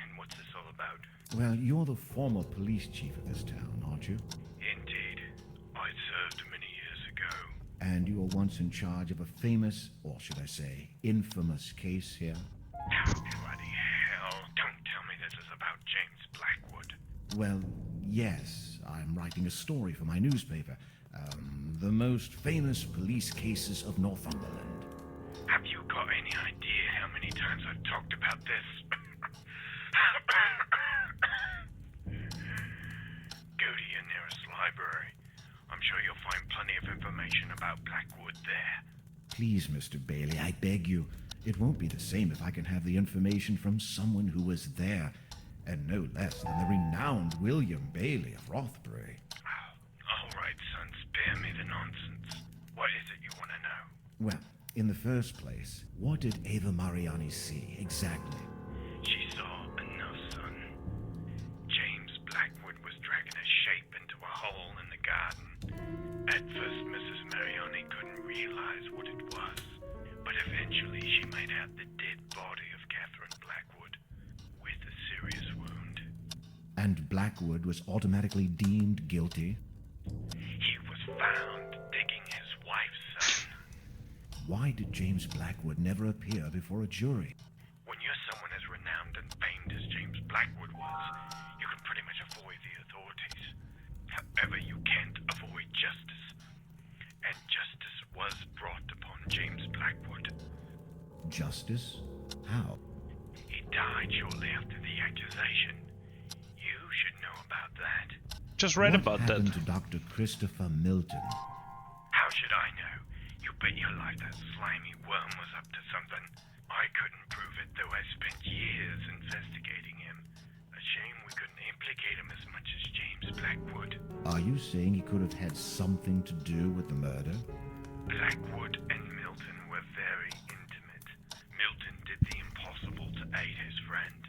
And what's this all about? Well, you're the former police chief of this town, aren't you? Indeed. I served many years ago. And you were once in charge of a famous, or should I say, infamous case here? Oh, bloody hell. Don't tell me this is about James Blackwood. Well, yes, I'm writing a story for my newspaper. The most famous police cases of Northumberland. Have you got any idea how many times I've talked about this? Go to your nearest library. I'm sure you'll find plenty of information about Blackwood there. Please, Mr. Bailey, I beg you. It won't be the same if I can have the information from someone who was there, and no less than the renowned William Bailey of Rothbury. All right, son, spare me the nonsense. What is it you want to know? Well, in the first place, what did Ava Mariani see exactly? She saw enough, son. James Blackwood was dragging a shape into a hole in the garden. At first, Mrs. Mariani couldn't realize what it was, but eventually she made out the dead body of Catherine Blackwood with a serious wound. And Blackwood was automatically deemed guilty? He was found digging his wife's son. Why did James Blackwood never appear before a jury? When you're someone as renowned and famed as James Blackwood was, you can pretty much avoid the authorities. However, you can't avoid justice. And justice was brought upon James Blackwood. Justice? How? He died shortly after the accusation. You should know about that. Just read about What that. happened to Dr. Christopher Milton? How should I know? You bet your life that slimy worm was up to something. I couldn't prove it, though I spent years investigating him. A shame we couldn't implicate him as much as James Blackwood. Are you saying he could have had something to do with the murder? Blackwood and Milton were very intimate. Milton did the impossible to aid his friend,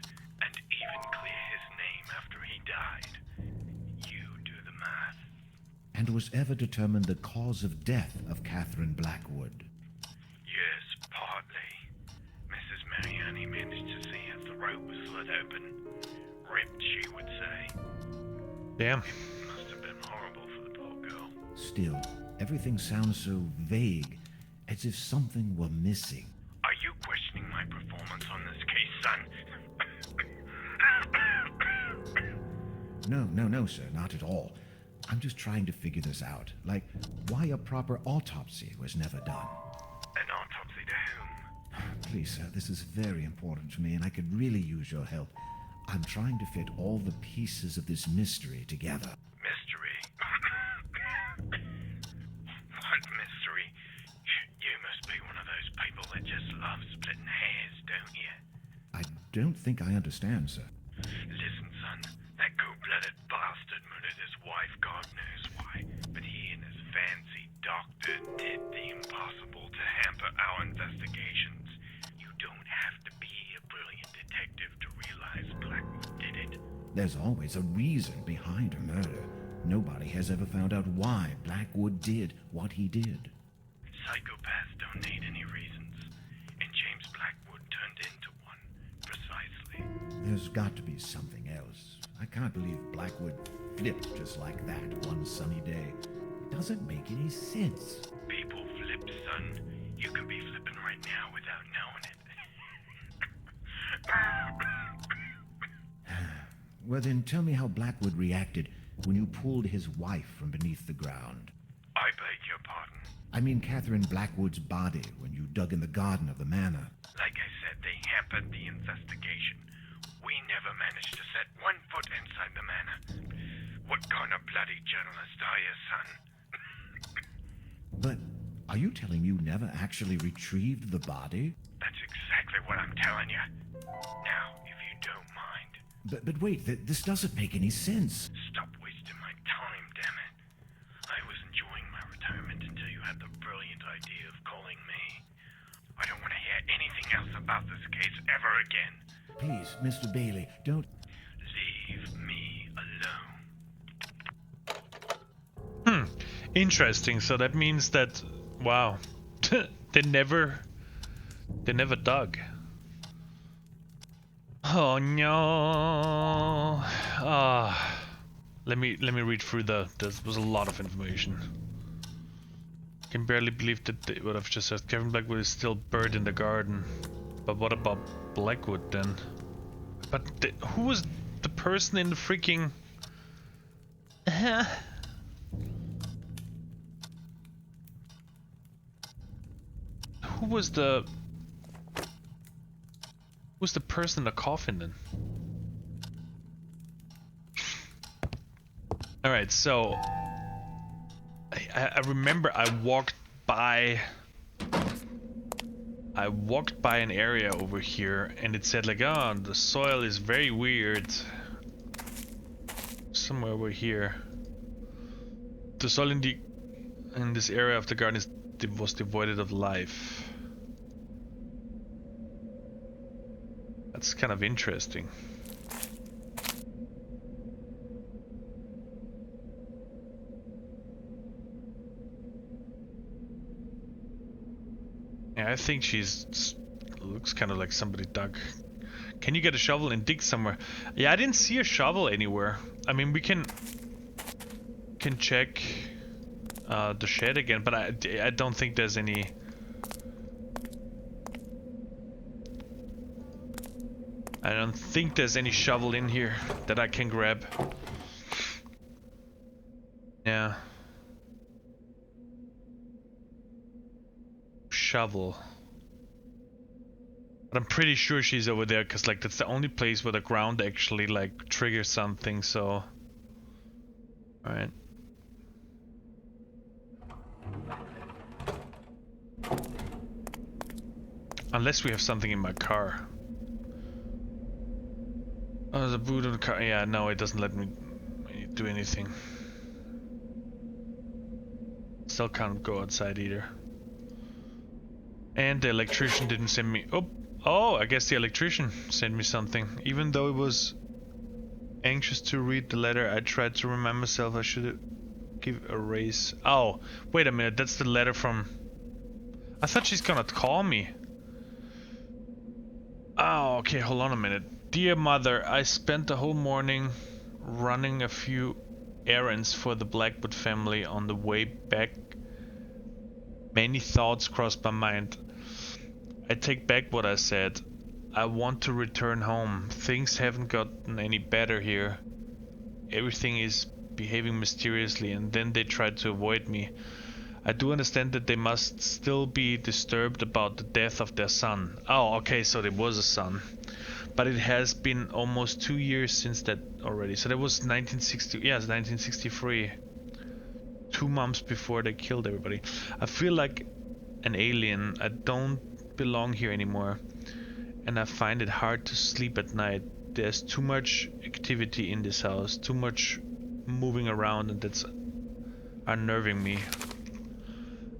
and even clear his name after he died. You do the math. And was ever determined the cause of death of Catherine Blackwood? Yes, partly. Mrs. Mariani managed to see her throat was slit open. Ripped, she would say. Damn. It must have been horrible for the poor girl. Still, everything sounds so vague, as if something were missing. Are you questioning my performance on this case, son? No, sir, not at all. I'm just trying to figure this out. Like, why a proper autopsy was never done. An autopsy to whom? Please, sir, this is very important to me, and I could really use your help. I'm trying to fit all the pieces of this mystery together. Mystery? What mystery? You must be one of those people that just love splitting hairs, don't you? I don't think I understand, sir. Listen, son, that cold-blooded bastard murdered his wife, God knows why, but he and his fancy doctor did the impossible to hamper our investigations. You don't have to be a brilliant detective to realize Blackwood did it. There's always a reason behind a murder. Nobody has ever found out why Blackwood did what he did. Psychopaths don't need any reasons, and James Blackwood turned into one, precisely. There's got to be something else. I can't believe Blackwood flipped just like that one sunny day. It doesn't make any sense. People flip, son. You could be flipping right now without knowing it. Well, then tell me how Blackwood reacted when you pulled his wife from beneath the ground. I beg your pardon. I mean Catherine Blackwood's body when you dug in the garden of the manor. Like I said, they hampered the investigation. We never managed to set one foot inside the manor. What kind of bloody journalist are you, son? But are you telling me you never actually retrieved the body? That's exactly what I'm telling you. Now, if you don't mind, But wait, this doesn't make any sense. stop wasting my time, damn it. I was enjoying my retirement until you had the brilliant idea of calling me. I don't want to hear anything else about this case ever again. Please, Mr. Bailey, don't... Leave me alone. Interesting. So that means that, wow, they never dug. Oh no. Let me read through there was a lot of information. Can barely believe that what I've just said. Kevin Blackwood is still buried in the garden. But what about Blackwood then? But who was the person in the freaking... Who was the person in the coffin then? Alright, so I remember I walked by an area over here and it said like, oh, the soil is very weird. Somewhere over here. The soil in this area of the garden was devoid of life. That's kind of interesting. Yeah, I think looks kind of like somebody dug. Can you get a shovel and dig somewhere? Yeah, I didn't see a shovel anywhere. I mean, we can check the shed again, but I don't think there's any. I don't think there's any shovel in here that I can grab. Yeah. Shovel. But I'm pretty sure she's over there because like that's the only place where the ground actually like triggers something, so. Alright. Unless we have something in my car. Oh, there's a boot in the car. Yeah, no, it doesn't let me do anything. Still can't go outside either. And the electrician didn't send me... Oh, I guess the electrician sent me something. Even though it was anxious to read the letter, I tried to remind myself I should give a raise. Oh, wait a minute, that's the letter from... I thought she's gonna call me. Oh, okay, hold on a minute. Dear Mother, I spent the whole morning running a few errands for the Blackwood family. On the way back, many thoughts crossed my mind. I take back what I said. I want to return home. Things haven't gotten any better here. Everything is behaving mysteriously, and then they try to avoid me. I do understand that they must still be disturbed about the death of their son. Oh, okay, so there was a son. But it has been almost 2 years since that already. So that was 1960. Yes, 1963. 2 months before they killed everybody. I feel like an alien. I don't belong here anymore. And I find it hard to sleep at night. There's too much activity in this house. Too much moving around, and that's unnerving me.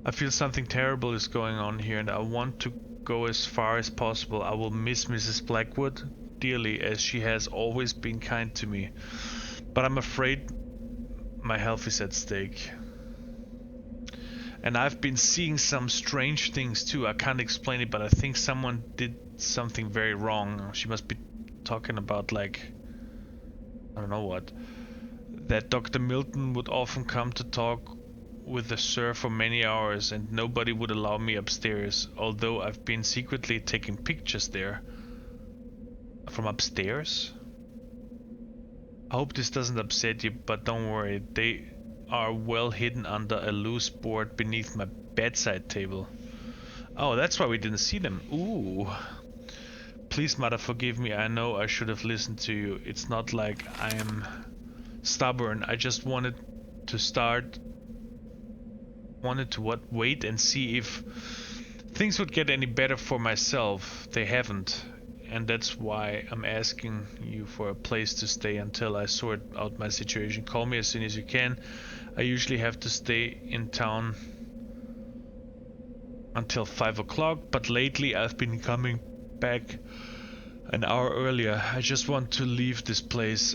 I feel something terrible is going on here, and I want to go as far as possible. I will miss Mrs. Blackwood dearly, as she has always been kind to me. But I'm afraid my health is at stake. And I've been seeing some strange things too. I can't explain it, but I think someone did something very wrong. She must be talking about, like, I don't know what. That Dr. Milton would often come to talk with the sir for many hours, and nobody would allow me upstairs, although I've been secretly taking pictures there. From upstairs? I hope this doesn't upset you, but don't worry. They are well hidden under a loose board beneath my bedside table. Oh, that's why we didn't see them. Ooh. Please, mother, forgive me. I know I should have listened to you. It's not like I'm stubborn. I just wanted to wait and see if things would get any better for myself. They haven't. And that's why I'm asking you for a place to stay until I sort out my situation. Call me as soon as you can. I usually have to stay in town until 5 o'clock, but lately I've been coming back an hour earlier. I just want to leave this place.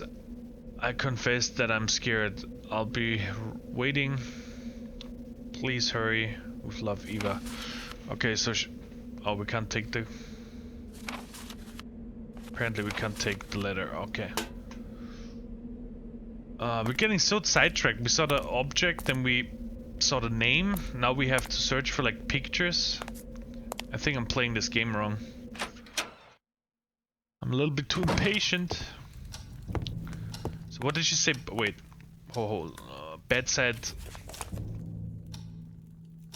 I confess that I'm scared. I'll be waiting. Please hurry. With love, Eva. Okay, so oh, we can't take the... Apparently we can't take the letter. Okay. We're getting so sidetracked. We saw the object, then we saw the name. Now we have to search for like pictures. I think I'm playing this game wrong. I'm a little bit too impatient. So what did she say? Wait. Bedside.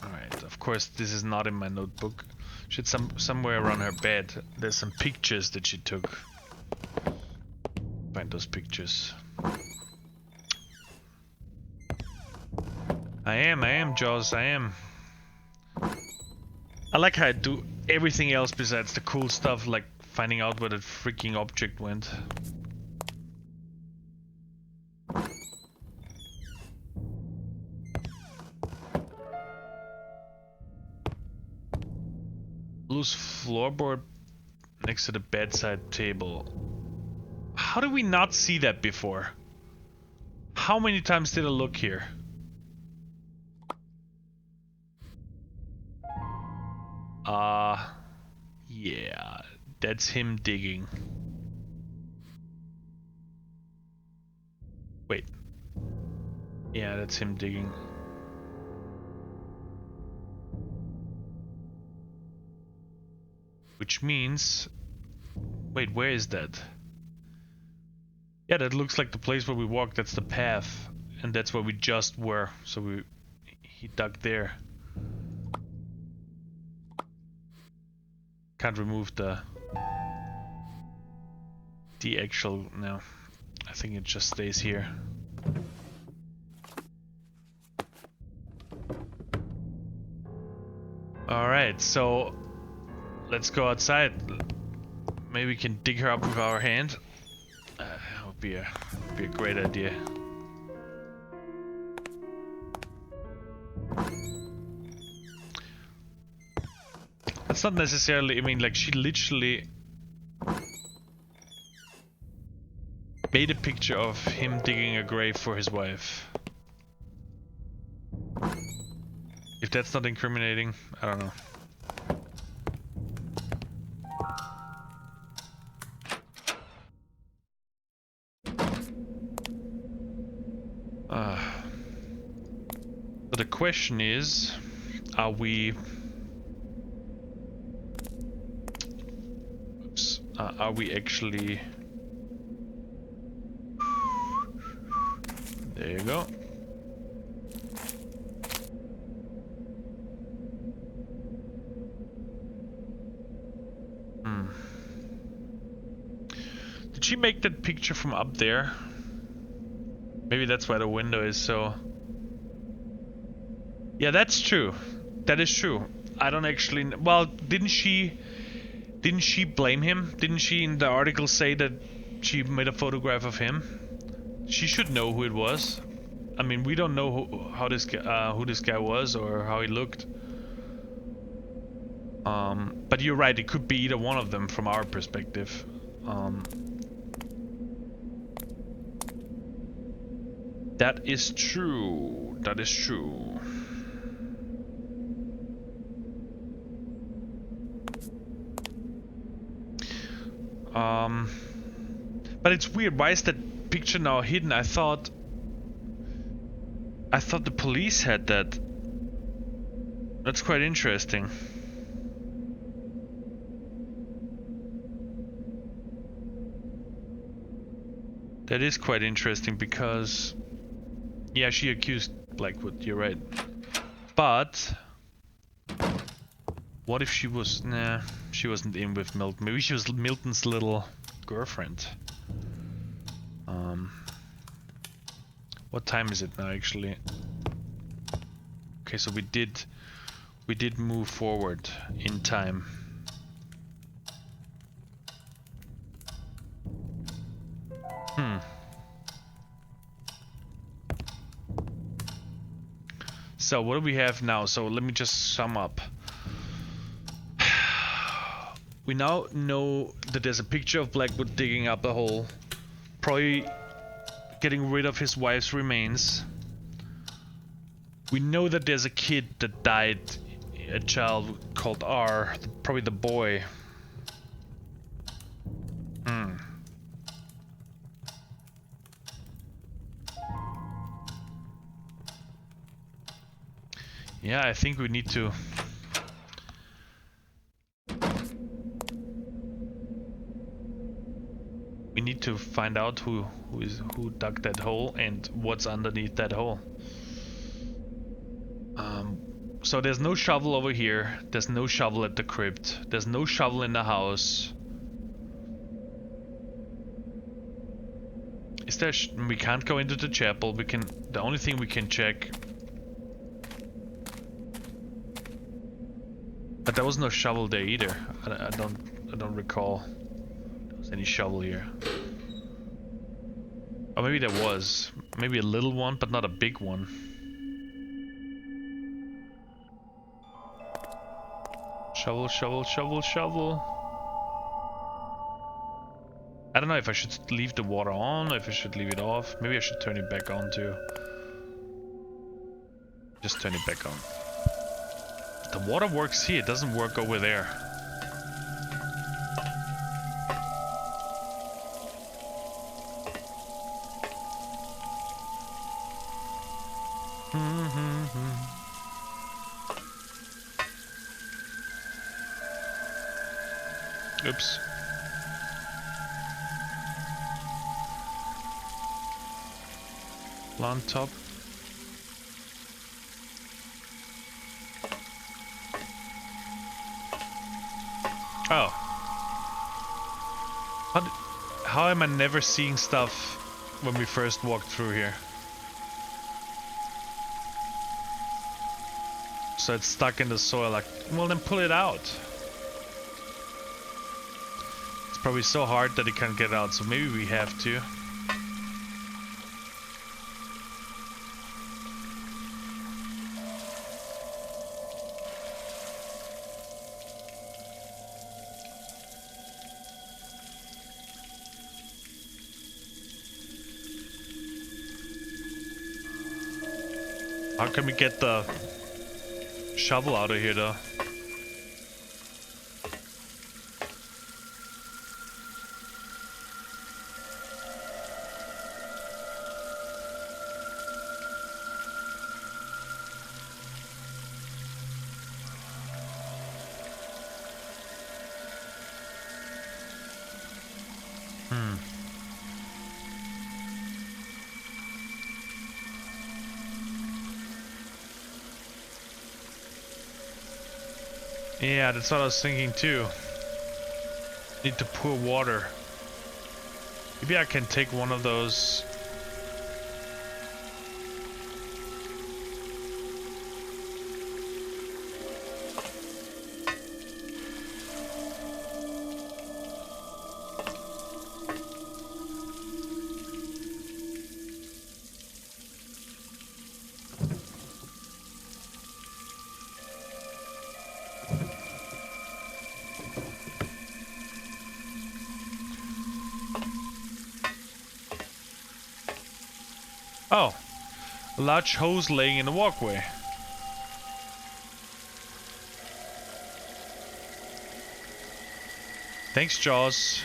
Alright, of course this is not in my notebook. She's somewhere around her bed. There's some pictures that she took. Find those pictures. I am, Jaws, I am. I like how I do everything else besides the cool stuff, like finding out where the freaking object went. Loose floorboard next to the bedside table. How did we not see that before? How many times did I look here? Yeah, that's him digging. Wait. Yeah, that's him digging. Which means... Wait, where is that? Yeah, that looks like the place where we walked. That's the path. And that's where we just were. So he dug there. Can't remove the actual... No. I think it just stays here. Alright, so... Let's go outside. Maybe we can dig her up with our hand. That would be a great idea. That's not necessarily, I mean, like, she literally made a picture of him digging a grave for his wife. If that's not incriminating, I don't know. So the question is, are we... Oops, are we actually... There you go. Did she make that picture from up there? Maybe that's why the window is so... Yeah, that's true. That is true. I don't actually... Well, didn't she blame him? Didn't she in the article say that she made a photograph of him? She should know who it was. I mean, we don't know who this guy was or how he looked. But you're right, it could be either one of them from our perspective. That is true. That is true. But it's weird. Why is that picture now hidden? I thought the police had that. That's quite interesting. That is quite interesting because, yeah, she accused Blackwood, you're right. But what if she was, nah, she wasn't in with Milton. Maybe she was Milton's little girlfriend. What time is it now actually? Okay, so we did move forward in time. So what do we have now? So let me just sum up. We now know that there's a picture of Blackwood digging up a hole, probably getting rid of his wife's remains. We know that there's a kid that died, a child called R, probably the boy. Yeah, I think we need to... We need to find out who dug that hole and what's underneath that hole. So there's no shovel over here. There's no shovel at the crypt. There's no shovel in the house. Is there? We can't go into the chapel. We can. The only thing we can check. But there was no shovel there either. I don't recall there was any shovel here. Or maybe there was. Maybe a little one, but not a big one. Shovel, shovel, shovel, shovel. I don't know if I should leave the water on, or if I should leave it off. Maybe I should turn it back on too. Just turn it back on. The water works here, it doesn't work over there. Oops. On top. Oh. How am I never seeing stuff when we first walked through here? So it's stuck in the soil, like, well then pull it out. It's probably so hard that it can't get out, so maybe we have to. How can we get the shovel out of here though? Yeah, that's what I was thinking too. Need to pour water. Maybe I can take one of those. Oh, a large hose laying in the walkway. Thanks, Jaws.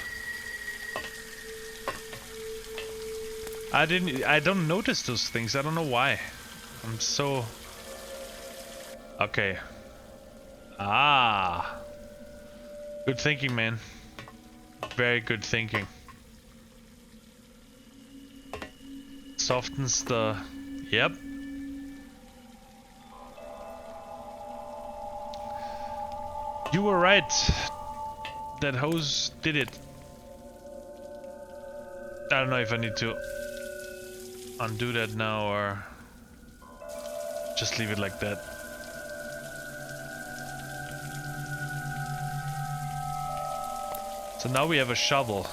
I don't notice those things. I don't know why. I'm so... Okay. Ah. Good thinking, man. Very good thinking. Softens the... Yep. You were right. That hose did it. I don't know if I need to undo that now or just leave it like that. So now we have a shovel.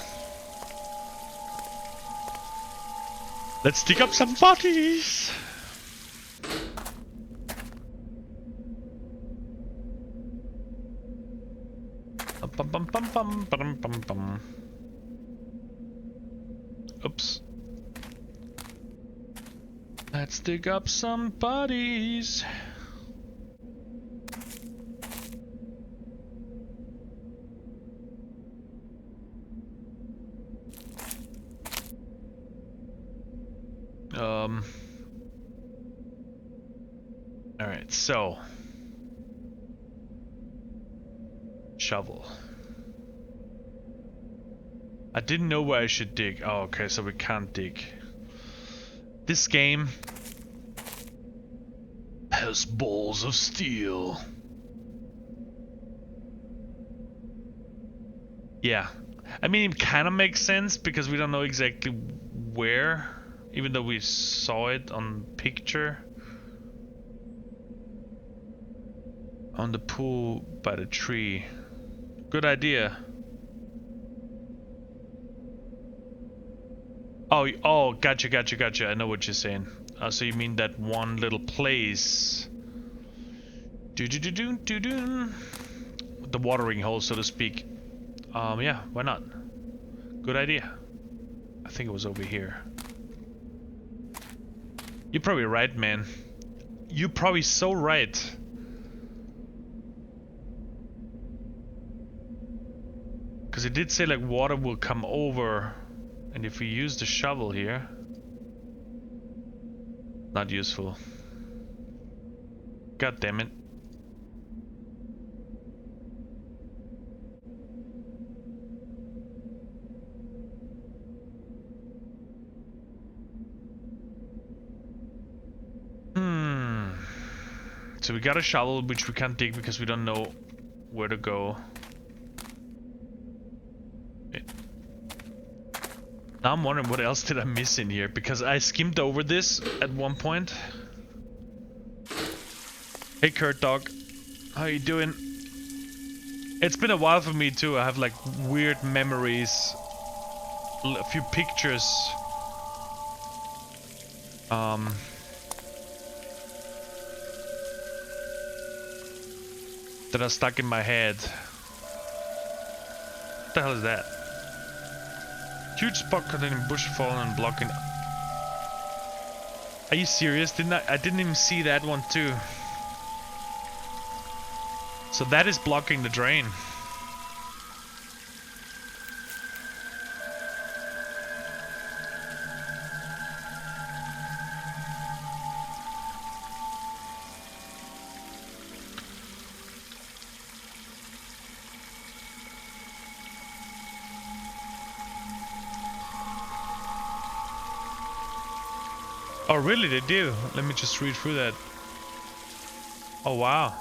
Let's dig up some bodies! Bum, bum, bum, bum, bum, bum, bum. Oops. Let's dig up some bodies. Alright, so. Shovel. I didn't know where I should dig. Oh, okay, so we can't dig. This game has balls of steel. Yeah. I mean, it kind of makes sense because we don't know exactly where, even though we saw it on picture. On the pool by the tree. Good idea. Oh, gotcha. I know what you're saying. So you mean that one little place. The watering hole, so to speak. Yeah, why not? Good idea. I think it was over here. You're probably right, man. You're probably so right. Because it did say like water will come over. And if we use the shovel here... Not useful. God damn it. So we got a shovel, which we can't dig because we don't know where to go. Now I'm wondering what else did I miss in here, because I skimmed over this at one point. Hey Kurt Dog, how you doing? It's been a while for me too. I have like weird memories, a few pictures. That are stuck in my head. What the hell is that? Huge spot containing bush fallen and blocking. Are you serious? I didn't even see that one too. So that is blocking the drain. Oh really, they do? Let me just read through that. Oh wow.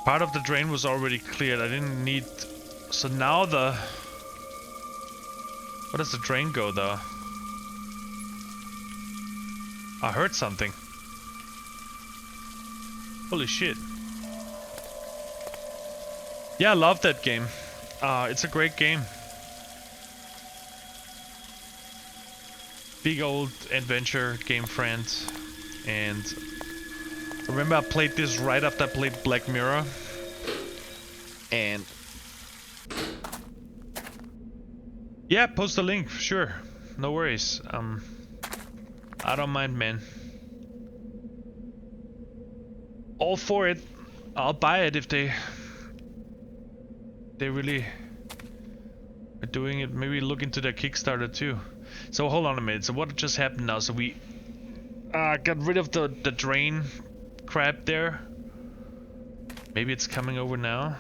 Part of the drain was already cleared. I didn't need... So now the... Where does the drain go though? I heard something. Holy shit. Yeah, I love that game. It's a great game. Big old adventure game friend. And remember I played this right after I played Black Mirror. And yeah, post a link, sure. No worries. I don't mind, man. All for it. I'll buy it if they really are doing it. Maybe look into their Kickstarter too. So hold on a minute. So what just happened now? So we got rid of the drain crap there. Maybe it's coming over now.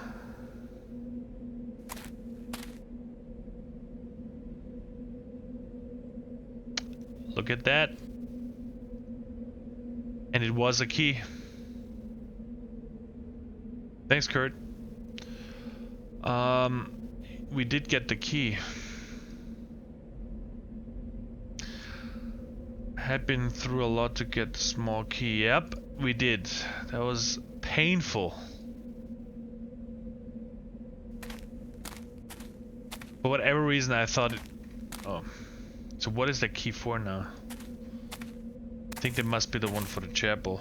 Look at that. And it was a key. Thanks, Kurt. We did get the key. Had been through a lot to get the small key. Yep, we did. That was painful. For whatever reason, I thought it... Oh. So what is the key for now? I think that must be the one for the chapel.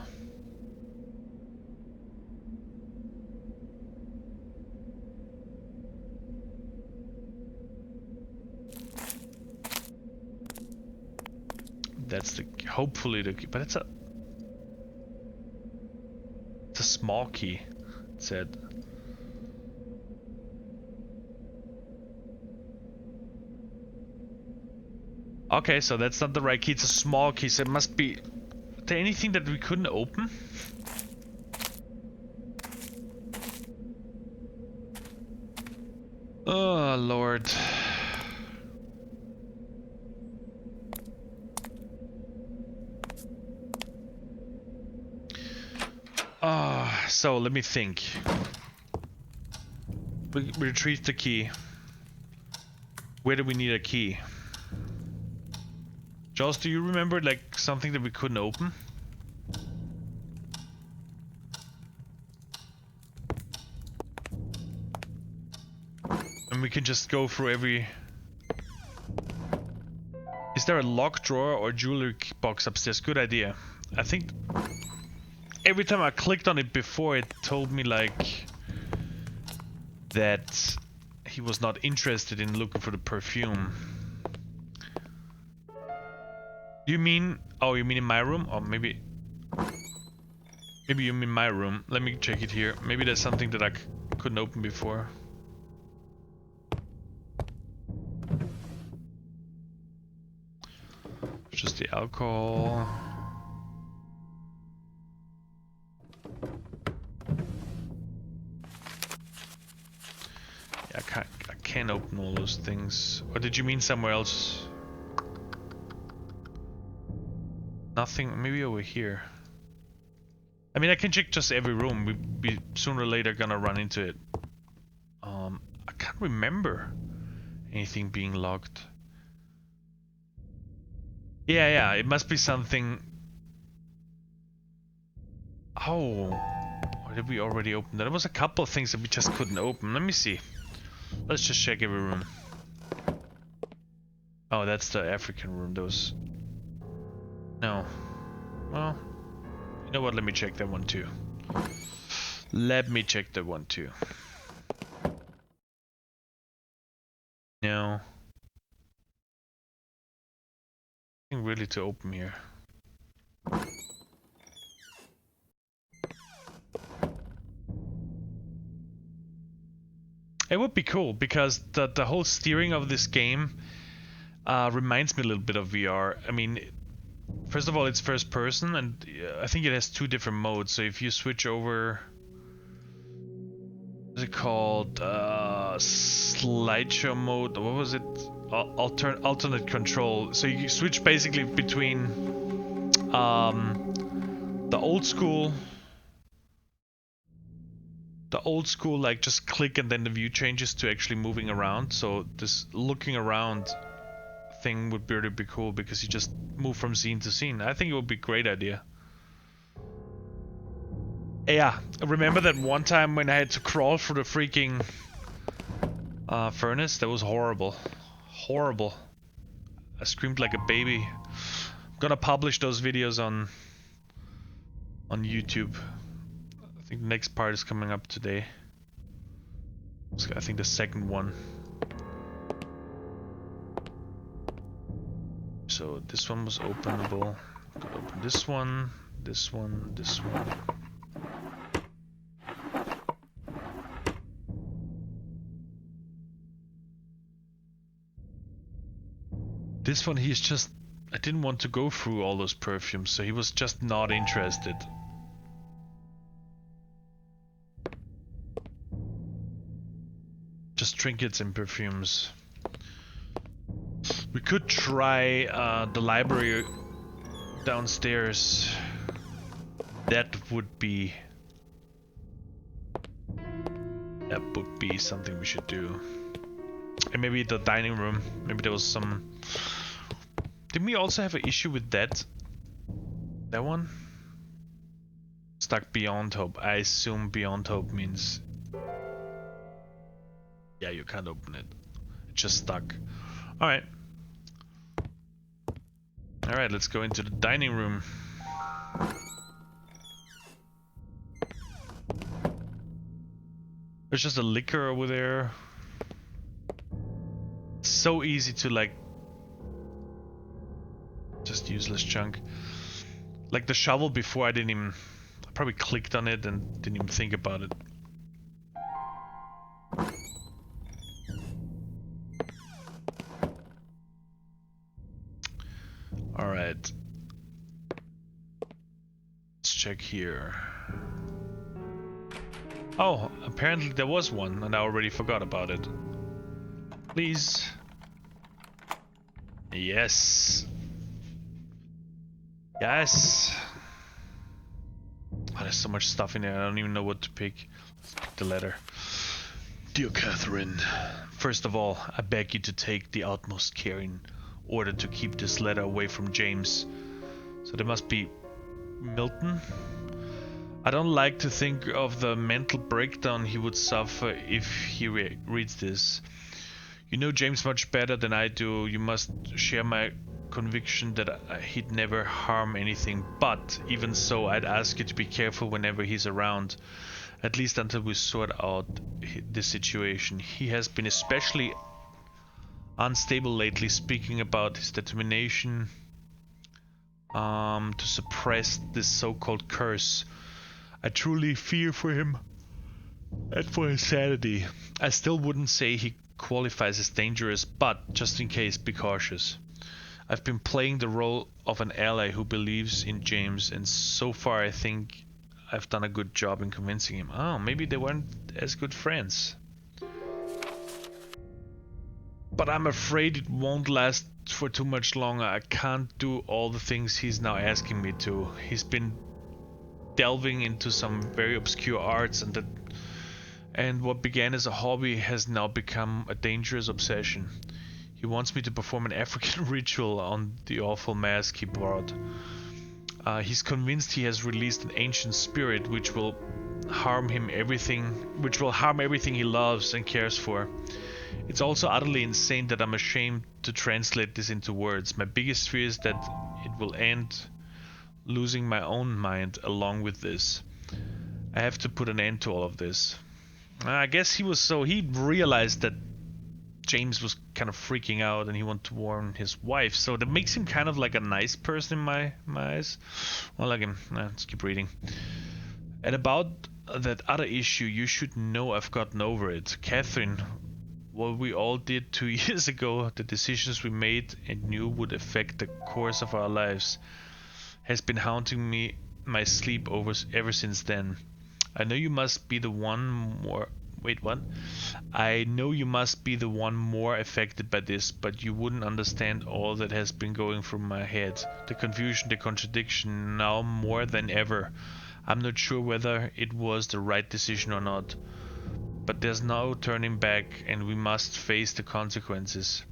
That's the... hopefully the key. But it's a... it's a small key, it said. Okay, so that's not the right key, it's a small key, so it must be... Is there anything that we couldn't open? Oh, Lord. So let me think. We retrieve the key. Where do we need a key? Jaws, do you remember like something that we couldn't open? And we can just go through every... Is there a lock drawer or jewelry box upstairs? Good idea. I think every time I clicked on it before, it told me like that he was not interested in looking for the perfume. You mean... Oh, you mean in my room? Or maybe... Maybe you mean my room. Let me check it here. Maybe there's something that I couldn't open before. Just the alcohol. Yeah, I can't open all those things. Or did you mean somewhere else? Nothing, maybe over here. I mean, I can check just every room. We sooner or later gonna run into it. I can't remember anything being locked. Yeah, it must be something. Oh, or did we already open that? There was a couple of things that we just couldn't open. Let me see. Let's just check every room. Oh, that's the African room. Those. No. Well, you know what? Let me check that one too. Let me check that one too. No. Nothing really to open here. It would be cool because the whole steering of this game reminds me a little bit of VR. I mean, first of all, it's first person, and I think it has two different modes. So if you switch over, what's it called? Slideshow mode. What was it? Alternate control. So you switch basically between the old school. The old school, like just click and then the view changes to actually moving around. So this looking around thing would really be cool because you just move from scene to scene. I think it would be a great idea. Yeah, remember that one time when I had to crawl through the freaking furnace? That was horrible. Horrible. I screamed like a baby. I'm gonna publish those videos on YouTube. I think the next part is coming up today. I think the second one. So this one was openable. Gotta open this one, this one, this one. This one, he's just... I didn't want to go through all those perfumes, so he was just not interested. Just trinkets and perfumes. We could try the library downstairs. That would be something we should do. And maybe the dining room. Maybe there was some... Didn't we also have an issue with that? That one? Stuck beyond hope. I assume beyond hope means... Yeah, you can't open it. It's just stuck. Alright. Alright, let's go into the dining room. There's just a liquor over there. It's so easy to like... Just useless junk. Like the shovel before, I didn't even... I probably clicked on it and didn't even think about it. Alright. Let's check here. Oh, apparently there was one and I already forgot about it. Please. Yes. Yes. Oh, there's so much stuff in there, I don't even know what to pick. Let's pick the letter. Dear Catherine, first of all, I beg you to take the utmost care in order to keep this letter away from James. So there must be Milton. I don't like to think of the mental breakdown he would suffer if he reads this. You know James much better than I do. You must share my conviction that he'd never harm anything. But even so, I'd ask you to be careful whenever he's around. At least until we sort out this situation. He has been especially unstable lately, speaking about his determination to suppress this so-called curse. I truly fear for him and for his sanity. I still wouldn't say he qualifies as dangerous, but just in case, be cautious. I've been playing the role of an ally who believes in James, and so far I think I've done a good job in convincing him. Oh, maybe they weren't as good friends. But I'm afraid it won't last for too much longer. I can't do all the things he's now asking me to. He's been delving into some very obscure arts, and what began as a hobby has now become a dangerous obsession. He wants me to perform an African ritual on the awful mask he brought. He's convinced he has released an ancient spirit which will harm everything he loves and cares for. It's also utterly insane that I'm ashamed to translate this into words. My biggest fear is that it will end losing my own mind along with this. I have to put an end to all of this. I guess he realized that James was kind of freaking out and he wanted to warn his wife, so that makes him kind of like a nice person in my eyes. Well, like him. Let's keep reading. And about that other issue, you should know I've gotten over it. Catherine, what we all did 2 years ago, the decisions we made and knew would affect the course of our lives, has been haunting me my sleep ever since then. I know you must be the one more... Wait, what? I know you must be the one more affected by this, but you wouldn't understand all that has been going through my head. The confusion, the contradiction, now more than ever. I'm not sure whether it was the right decision or not. But there's no turning back, and we must face the consequences.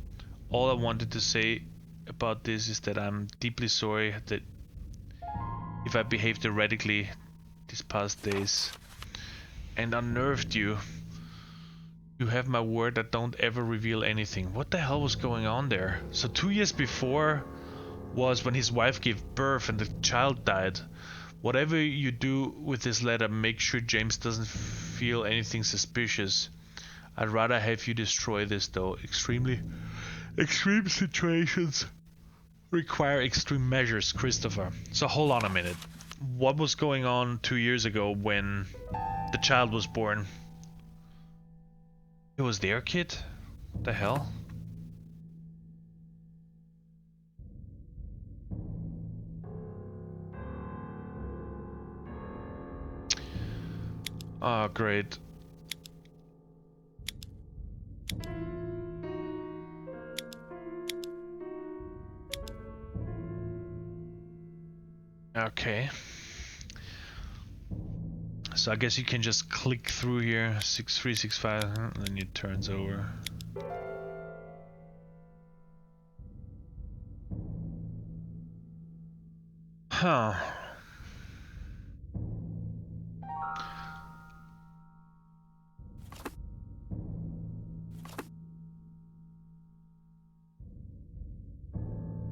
All I wanted to say about this is that I'm deeply sorry that if I behaved erratically these past days and unnerved you. You have my word that don't ever reveal anything. What the hell was going on there? So 2 years before was when his wife gave birth and the child died. Whatever you do with this letter, make sure James doesn't feel anything suspicious. I'd rather have you destroy this though. Extreme situations require extreme measures, Christopher. So hold on a minute. What was going on 2 years ago when the child was born? It was their kid? What the hell? Oh, great. Okay. So I guess you can just click through here, 6365, and then it turns over. Huh.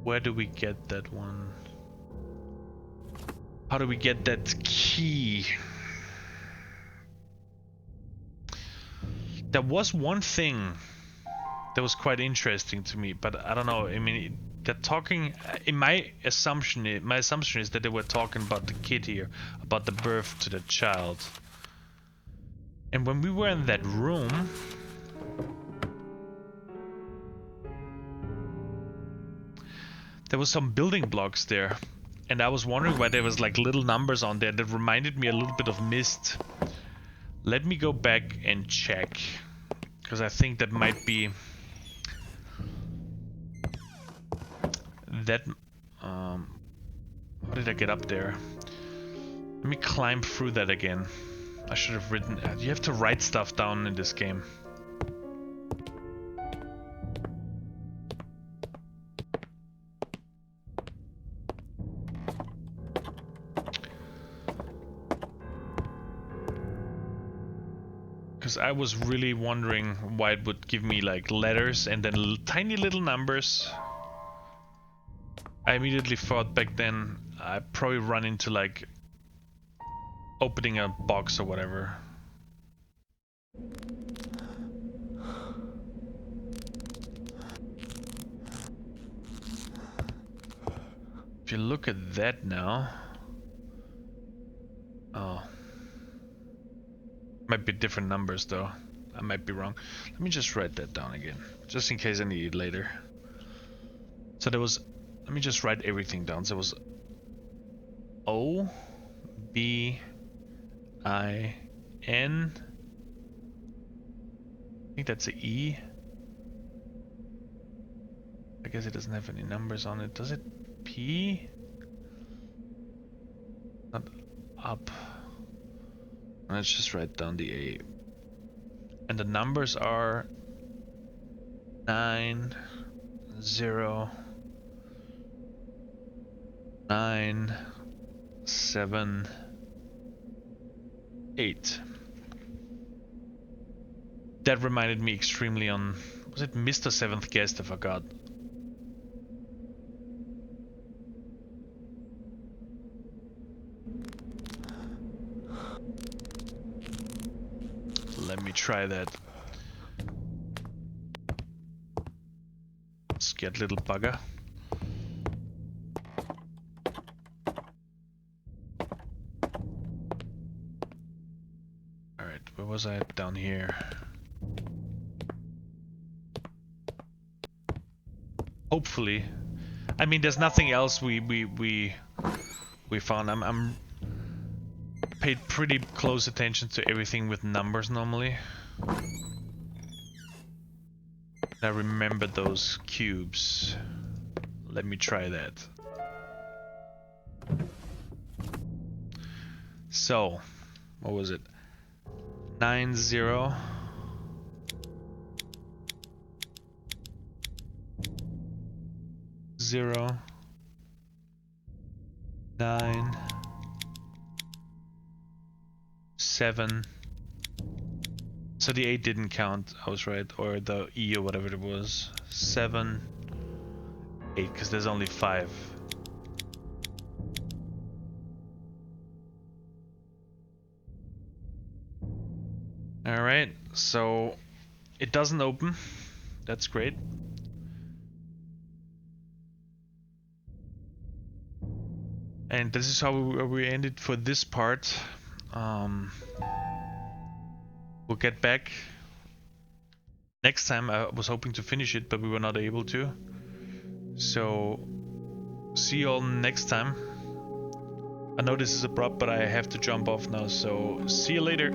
Where do we get that one? How do we get that key? There was one thing that was quite interesting to me, but I don't know. I mean, they're talking. In my assumption is that they were talking about the kid here, about the birth to the child. And when we were in that room, there was some building blocks there, and I was wondering why there was like little numbers on there that reminded me a little bit of Myst. Let me go back and check, because I think that might be that. How did I get up there? Let me climb through that again. I should have written. You have to write stuff down in this game. Because I was really wondering why it would give me like letters and then tiny little numbers. I immediately thought back then I'd probably run into like opening a box or whatever. If you look at that now, oh, might be different numbers though. I might be wrong. Let me just write that down again, just in case I need it later. So there was, let me just write everything down. So it was O, B, I, N. I think that's a E. I guess it doesn't have any numbers on it. Does it? P? Not up. Let's just write down the A. And the numbers are 9, 0, 9, 7, 8. That reminded me extremely on... Was it Mr. Seventh Guest? I forgot. Let me try that. Scared little bugger. Alright, where was I? Down here. Hopefully. I mean, there's nothing else we found. I'm paid pretty close attention to everything with numbers normally. I remember those cubes. Let me try that. So, what was it? 9, 0. 0, 9, 7. So the 8 didn't count, I was right, or the E or whatever it was. 7, 8, because there's only 5. Alright, so it doesn't open. That's great. And this is how we ended for this part. We'll get back next time. I was hoping to finish it, but we were not able to. So, see you all next time. I know this is abrupt, but I have to jump off now, so see you later.